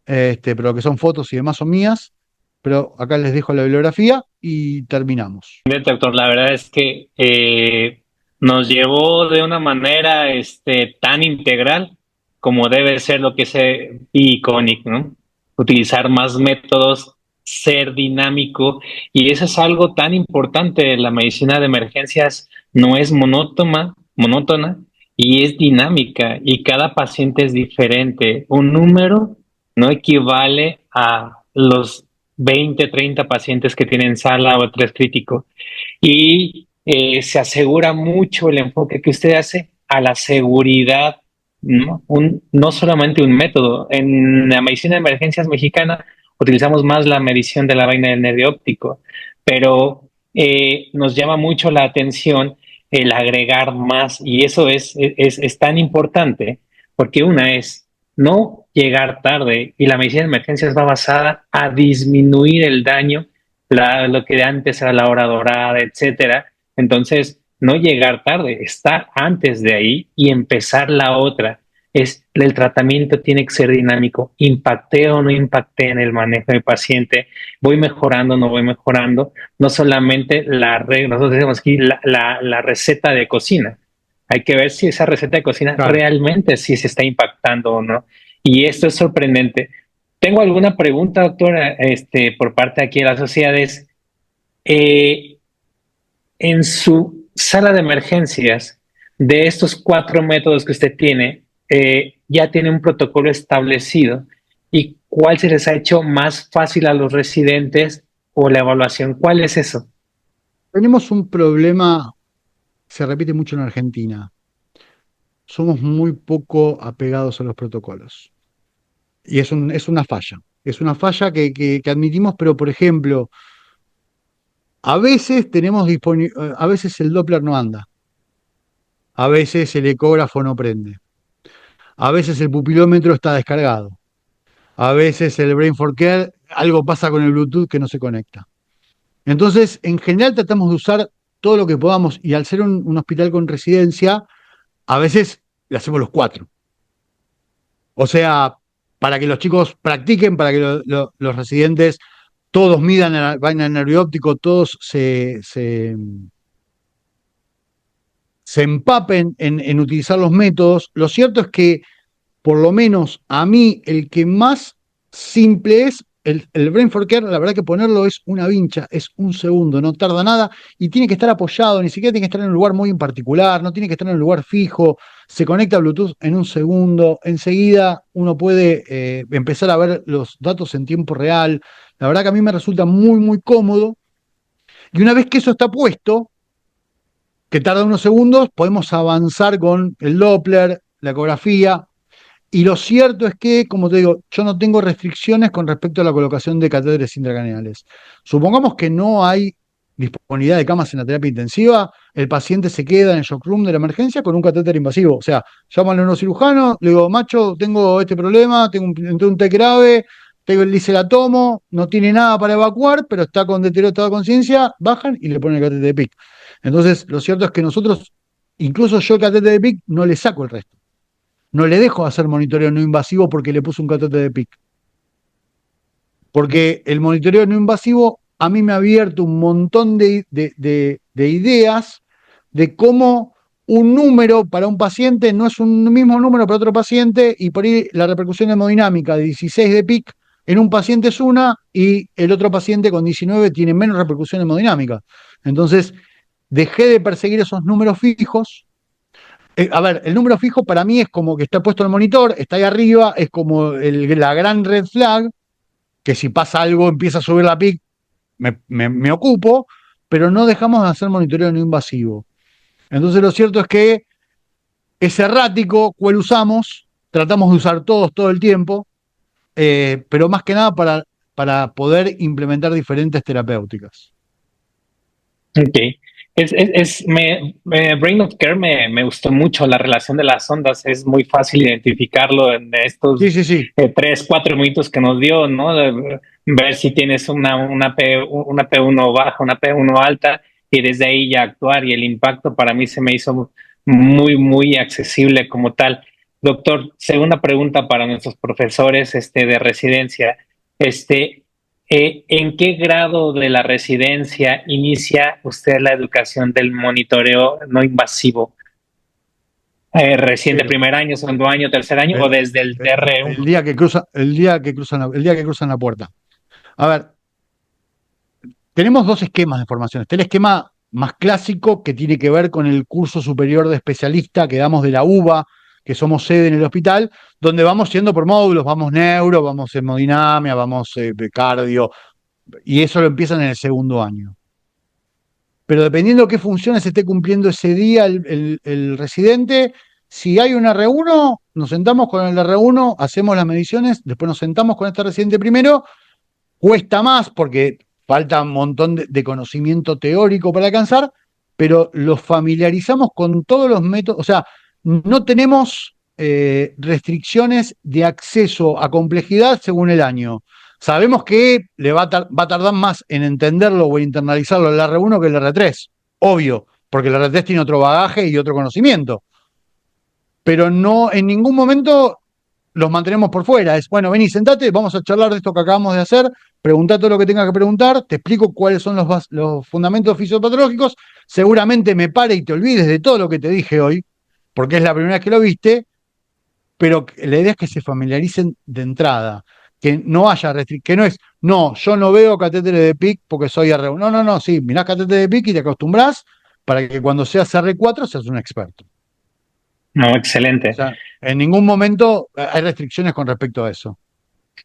pero lo que son fotos y demás son mías. Pero acá les dejo la bibliografía y terminamos. Bien, doctor, la verdad es que nos llevó de una manera tan integral como debe ser lo que es Iconic, ¿no? Utilizar más métodos, ser dinámico, y eso es algo tan importante. La medicina de emergencias no es monótona y es dinámica, y cada paciente es diferente. Un número no equivale a los 20, 30 pacientes que tienen sala o estrés crítico. Y se asegura mucho el enfoque que usted hace a la seguridad, ¿no? No solamente un método. En la medicina de emergencias mexicana utilizamos más la medición de la vaina del nervio óptico, pero nos llama mucho la atención el agregar más, y eso es tan importante, porque una es no llegar tarde, y la medicina de emergencias va basada a disminuir el daño, lo que antes era la hora dorada, etcétera. Entonces, no llegar tarde, estar antes de ahí y empezar la otra. El tratamiento tiene que ser dinámico. Impacté o no impacté en el manejo del paciente, voy mejorando, no voy mejorando. No solamente la regla, nosotros decimos aquí la receta de cocina. Hay que ver si esa receta de cocina realmente sí se está impactando o no. Y esto es sorprendente. Tengo alguna pregunta, doctora, por parte aquí de las sociedades. En su sala de emergencias, de estos 4 métodos que usted tiene, ya tiene un protocolo establecido, y cuál se les ha hecho más fácil a los residentes, o la evaluación, ¿cuál es eso? Tenemos un problema, se repite mucho en Argentina. Somos muy poco apegados a los protocolos. Y es una falla. Es una falla que admitimos, pero por ejemplo, a veces a veces el Doppler no anda. A veces el ecógrafo no prende. A veces el pupilómetro está descargado. A veces el Brain for Care, algo pasa con el Bluetooth que no se conecta. Entonces, en general tratamos de usar todo lo que podamos, y al ser un hospital con residencia, a veces le hacemos los 4. O sea, para que los chicos practiquen, para que los residentes todos midan la vaina del nervio óptico, todos se empapen en utilizar los métodos. Lo cierto es que, por lo menos a mí, el que más simple es el Brain for Care. La verdad que ponerlo es una vincha, es un segundo, no tarda nada, y tiene que estar apoyado, ni siquiera tiene que estar en un lugar muy en particular, no tiene que estar en un lugar fijo, se conecta a Bluetooth en un segundo, enseguida uno puede empezar a ver los datos en tiempo real. La verdad que a mí me resulta muy, muy cómodo, y una vez que eso está puesto, que tarda unos segundos, podemos avanzar con el Doppler, la ecografía. Y lo cierto es que, como te digo, yo no tengo restricciones con respecto a la colocación de catéteres intracraneales. Supongamos que no hay disponibilidad de camas en la terapia intensiva, el paciente se queda en el shock room de la emergencia con un catéter invasivo. O sea, llamo al neurocirujano, le digo, macho, tengo este problema, tengo un TEC grave, dice la tomo, no tiene nada para evacuar, pero está con deterioro de estado de conciencia, bajan y le ponen el catéter de PIC. Entonces, lo cierto es que nosotros, incluso yo el catéter de PIC, no le saco el resto. No le dejo hacer monitoreo no invasivo porque le puse un catéter de PIC. Porque el monitoreo no invasivo a mí me ha abierto un montón de ideas de cómo un número para un paciente no es un mismo número para otro paciente, y por ahí la repercusión hemodinámica de 16 de PIC en un paciente es una, y el otro paciente con 19 tiene menos repercusión hemodinámica. Entonces, dejé de perseguir esos números fijos. A ver, el número fijo para mí es como que está puesto en el monitor, está ahí arriba, es como la gran red flag, que si pasa algo empieza a subir la PIC, me ocupo, pero no dejamos de hacer monitoreo no invasivo. Entonces lo cierto es que es errático cuál usamos, tratamos de usar todos todo el tiempo, pero más que nada para poder implementar diferentes terapéuticas. Ok. Brain of Care me gustó mucho. La relación de las ondas es muy fácil identificarlo en estos 3-4 minutos que nos dio, ¿no? Ver si tienes una P1 baja, una P1 alta, y desde ahí ya actuar. Y el impacto para mí se me hizo muy, muy accesible como tal. Doctor, segunda pregunta para nuestros profesores de residencia. ¿En qué grado de la residencia inicia usted la educación del monitoreo no invasivo? ¿Recién de primer año, segundo año, tercer año, o desde el TR1? El día que cruzan la puerta. A ver, tenemos 2 esquemas de formación. Está el esquema más clásico, que tiene que ver con el curso superior de especialista que damos de la UBA, que somos sede en el hospital, donde vamos yendo por módulos, vamos neuro, vamos hemodinamia, vamos cardio, y eso lo empiezan en el segundo año. pero dependiendo qué funciones esté cumpliendo ese día el residente, si hay un R1, nos sentamos con el R1, hacemos las mediciones, después nos sentamos con este residente primero, cuesta más porque falta un montón de conocimiento teórico para alcanzar, pero los familiarizamos con todos los métodos, o sea, no tenemos restricciones de acceso a complejidad según el año. Sabemos que le va a tardar más en entenderlo o en internalizarlo el R1 que el R3, obvio, porque el R3 tiene otro bagaje y otro conocimiento. Pero no, en ningún momento los mantenemos por fuera. Es, bueno, vení, sentate, vamos a charlar de esto que acabamos de hacer, preguntá todo lo que tengas que preguntar, te explico cuáles son los fundamentos fisiopatológicos, seguramente me pare y te olvides de todo lo que te dije hoy, porque es la primera vez que lo viste, pero la idea es que se familiaricen de entrada, que no haya que no es, no, yo no veo catéteres de PIC porque soy R1. No, sí, mirás catéteres de PIC y te acostumbrás para que cuando seas R4 seas un experto. No, excelente. O sea, en ningún momento hay restricciones con respecto a eso.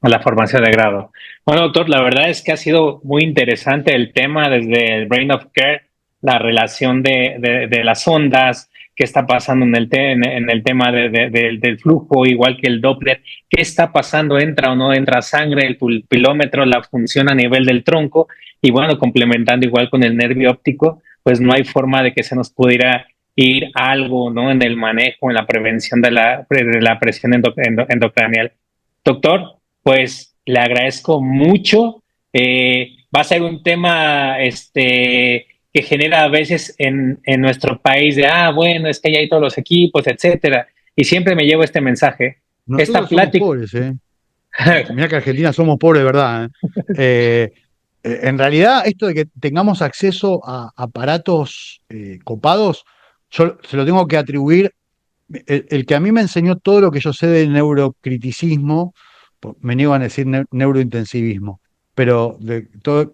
A la formación de grado. Bueno, doctor, la verdad es que ha sido muy interesante el tema desde el Brain of Care, la relación de las ondas, qué está pasando en el tema del flujo, igual que el Doppler, qué está pasando, entra o no entra sangre, el pulpilómetro, la función a nivel del tronco, y bueno, complementando igual con el nervio óptico, pues no hay forma de que se nos pudiera ir algo, ¿no? En el manejo, en la prevención de la presión endocranial. Doctor, pues le agradezco mucho. Va a ser un tema que genera a veces en nuestro país de, bueno, es que ya hay todos los equipos, etcétera. Y siempre me llevo este mensaje. Nosotros esta plática. Somos pobres, Mirá que Argentina somos pobres, de verdad. En realidad, esto de que tengamos acceso a aparatos copados, yo se lo tengo que atribuir. El que a mí me enseñó todo lo que yo sé de neurocriticismo, me niego a decir neurointensivismo, pero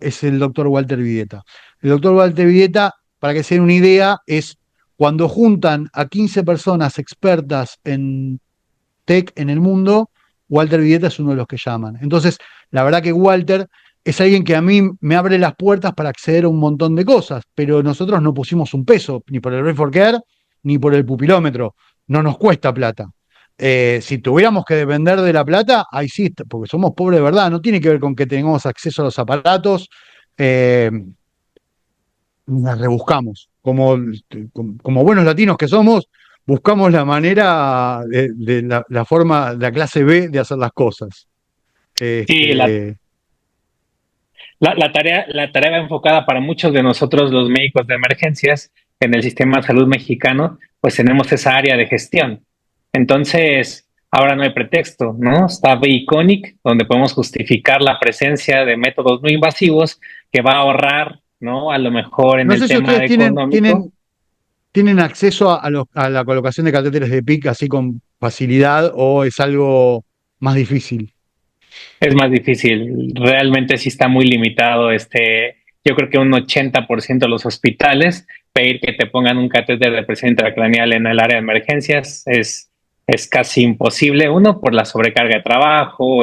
es el doctor Walter Videta. El doctor Walter Videta, para que se den una idea, es cuando juntan a 15 personas expertas en TEC en el mundo, Walter Videta es uno de los que llaman. Entonces, la verdad que Walter es alguien que a mí me abre las puertas para acceder a un montón de cosas, pero nosotros no pusimos un peso, ni por el Brain for Care, ni por el pupilómetro. No nos cuesta plata. Si tuviéramos que depender de la plata, ahí sí, porque somos pobres de verdad, no tiene que ver con que tengamos acceso a los aparatos, las rebuscamos. Como buenos latinos que somos, buscamos la manera de la forma, la clase B de hacer las cosas. Sí, la tarea va enfocada para muchos de nosotros, los médicos de emergencias, en el sistema de salud mexicano, pues tenemos esa área de gestión. Entonces, ahora no hay pretexto, ¿no? Está B-Iconic, donde podemos justificar la presencia de métodos no invasivos que va a ahorrar, ¿no? A lo mejor en el tema económico. ¿Tienen acceso a la colocación de catéteres de PIC así con facilidad o es algo más difícil? Es más difícil, realmente sí está muy limitado. Yo creo que un 80% de los hospitales pedir que te pongan un catéter de presión intracraneal en el área de emergencias es casi imposible. Uno, por la sobrecarga de trabajo,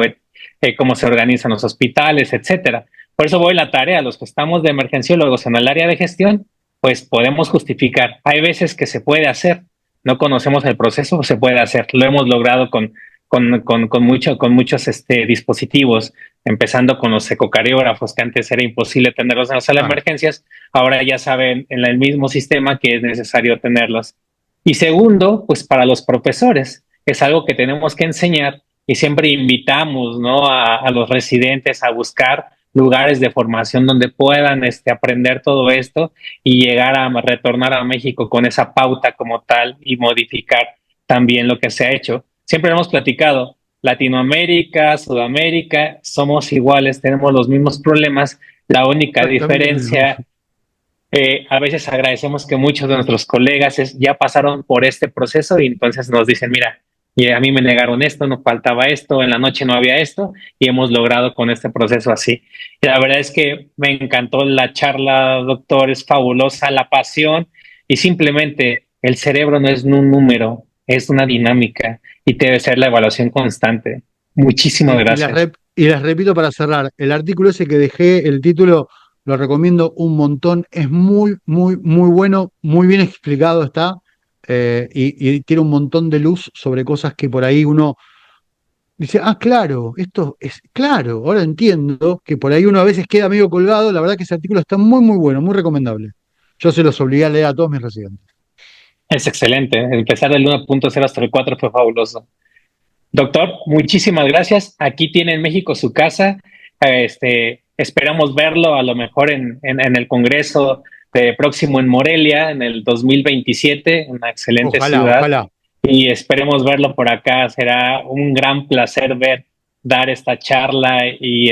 cómo se organizan los hospitales, etcétera. Por eso voy a la tarea, los que estamos de emergenciólogos en el área de gestión, pues podemos justificar. Hay veces que se puede hacer, no conocemos el proceso, se puede hacer. Lo hemos logrado con muchos dispositivos, empezando con los ecocariógrafos, que antes era imposible tenerlos en la sala de emergencias, ahora ya saben en el mismo sistema que es necesario tenerlos. Y segundo, pues para los profesores, es algo que tenemos que enseñar y siempre invitamos, ¿no? a los residentes a buscar lugares de formación donde puedan aprender todo esto y llegar a retornar a México con esa pauta como tal y modificar también lo que se ha hecho. Siempre hemos platicado, Latinoamérica, Sudamérica, somos iguales, tenemos los mismos problemas. La única diferencia, a veces agradecemos que muchos de nuestros colegas ya pasaron por este proceso y entonces nos dicen, mira, y a mí me negaron esto, nos faltaba esto, en la noche no había esto, y hemos logrado con este proceso así. Y la verdad es que me encantó la charla, doctor, es fabulosa, la pasión, y simplemente el cerebro no es un número, es una dinámica, y debe ser la evaluación constante. Muchísimas gracias. Y les repito para cerrar, el artículo ese que dejé, el título, lo recomiendo un montón, es muy, muy, muy bueno, muy bien explicado está, y tiene un montón de luz sobre cosas que por ahí uno dice, ah, claro, esto es claro, ahora entiendo que por ahí uno a veces queda medio colgado, la verdad que ese artículo está muy, muy bueno, muy recomendable. Yo se los obligué a leer a todos mis residentes. Es excelente. Empezar del 1.0 hasta el 4 fue fabuloso. Doctor, muchísimas gracias. Aquí tiene en México su casa. Esperamos verlo a lo mejor en el Congreso próximo en Morelia en el 2027, una excelente Ojalá, ciudad. ojalá. Y esperemos verlo por acá. Será un gran placer dar esta charla y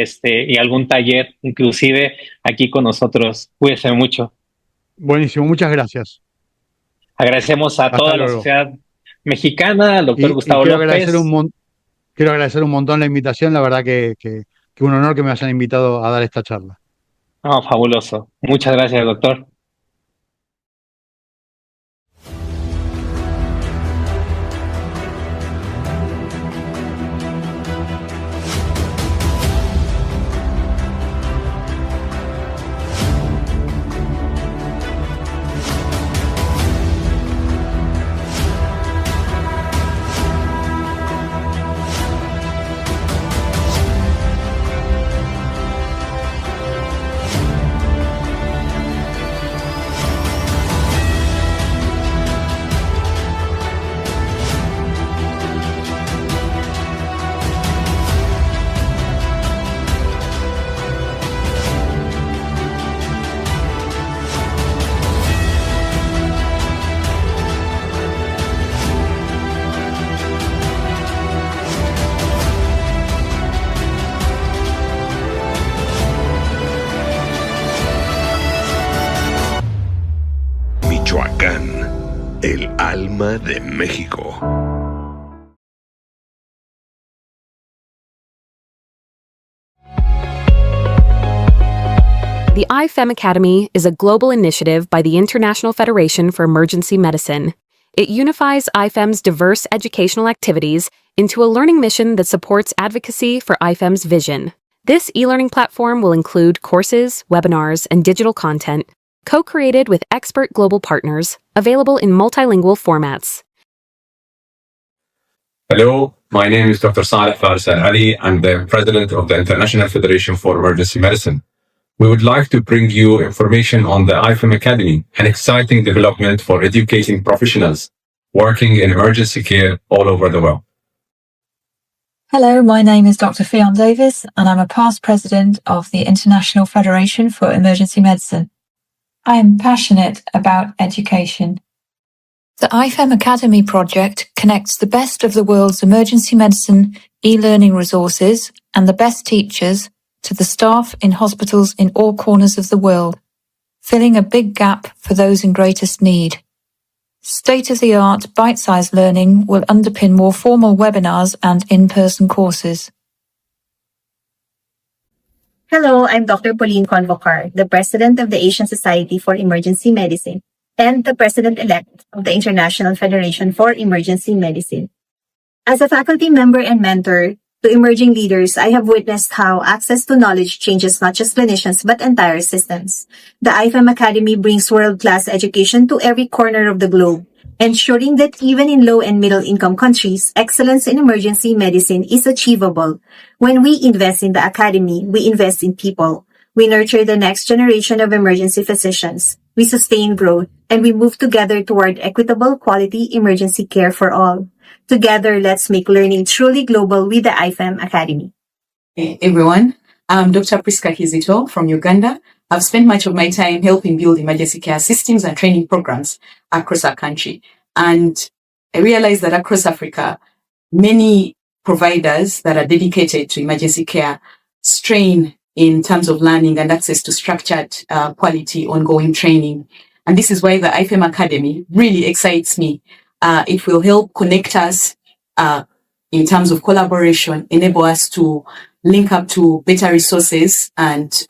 algún taller, inclusive aquí con nosotros. Cuídese mucho. Buenísimo, muchas gracias. Agradecemos a Hasta toda la luego. sociedad mexicana, al doctor Y Gustavo quiero agradecer López. quiero agradecer un montón la invitación, la verdad que un honor que me hayan invitado a dar esta charla. Oh, fabuloso. Muchas gracias, doctor. Michoacán, el alma de México. The IFEM Academy is a global initiative by the International Federation for Emergency Medicine. It unifies IFEM's diverse educational activities into a learning mission that supports advocacy for IFEM's vision. This e-learning platform will include courses, webinars, and digital content, co-created with expert global partners, available in multilingual formats. Hello, my name is Dr. Saleh Faris Ali. I'm the president of the International Federation for Emergency Medicine. We would like to bring you information on the IFEM Academy, an exciting development for educating professionals working in emergency care all over the world. Hello, my name is Dr. Fionn Davis, and I'm a past president of the International Federation for Emergency Medicine. I am passionate about education. The IFEM Academy project connects the best of the world's emergency medicine e-learning resources and the best teachers to the staff in hospitals in all corners of the world, filling a big gap for those in greatest need. State-of-the-art bite-sized learning will underpin more formal webinars and in-person courses. Hello, I'm Dr. Pauline Convocar, the president of the Asian Society for Emergency Medicine and the president-elect of the International Federation for Emergency Medicine. As a faculty member and mentor to emerging leaders, I have witnessed how access to knowledge changes not just clinicians but entire systems. The IFEM Academy brings world-class education to every corner of the globe, ensuring that even in low and middle-income countries, excellence in emergency medicine is achievable. When we invest in the academy, we invest in people. We nurture the next generation of emergency physicians. We sustain growth, and we move together toward equitable, quality emergency care for all. Together, let's make learning truly global with the IFEM Academy. Hey, everyone, I'm Dr. Priska Kizito from Uganda. I've spent much of my time helping build emergency care systems and training programs across our country. And I realized that across Africa, many providers that are dedicated to emergency care strain in terms of learning and access to structured, quality, ongoing training. And this is why the IFEM Academy really excites me. It will help connect us in terms of collaboration, enable us to link up to better resources and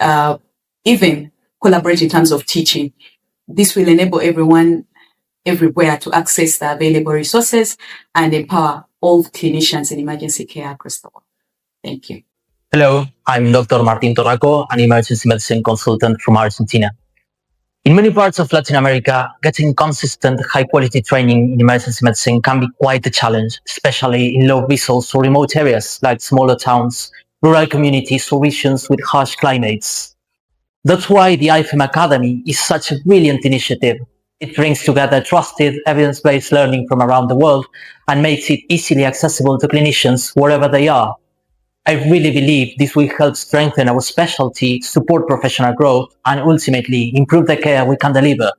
even collaborate in terms of teaching. This will enable everyone everywhere to access the available resources and empower all clinicians in emergency care across the world. Thank you. Hello, I'm Dr. Martín Torraco, an emergency medicine consultant from Argentina. In many parts of Latin America, getting consistent, high-quality training in emergency medicine can be quite a challenge, especially in low-resource or remote areas like smaller towns, rural communities, or regions with harsh climates. That's why the IFEM Academy is such a brilliant initiative. It brings together trusted, evidence-based learning from around the world and makes it easily accessible to clinicians wherever they are. I really believe this will help strengthen our specialty, support professional growth, and ultimately improve the care we can deliver.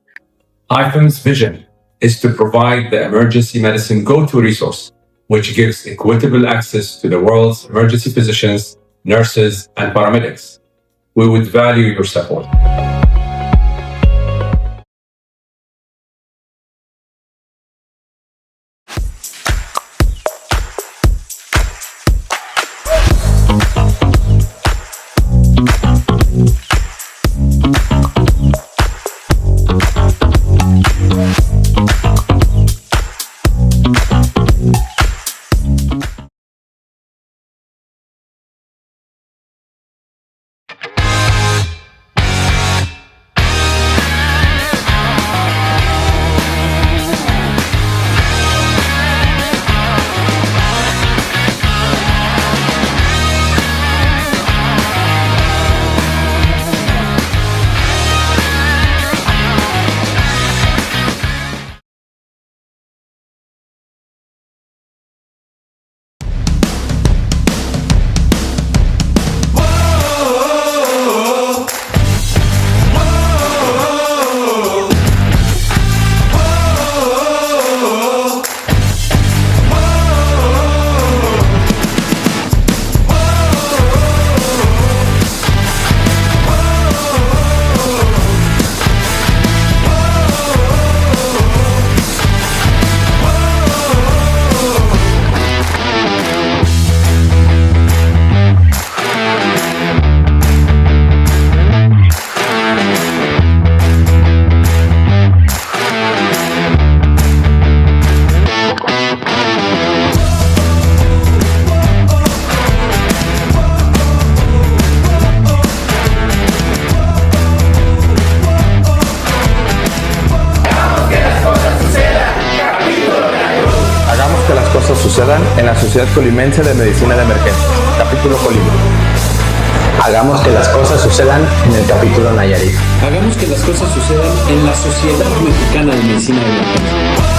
IFEM's vision is to provide the emergency medicine go-to resource, which gives equitable access to the world's emergency physicians, nurses, and paramedics. We would value your support. sucedan en la Sociedad Colimense de Medicina de Emergencia, capítulo Colima. Hagamos que las cosas sucedan en el capítulo Nayarit. Hagamos que las cosas sucedan en la Sociedad Mexicana de Medicina de Emergencia.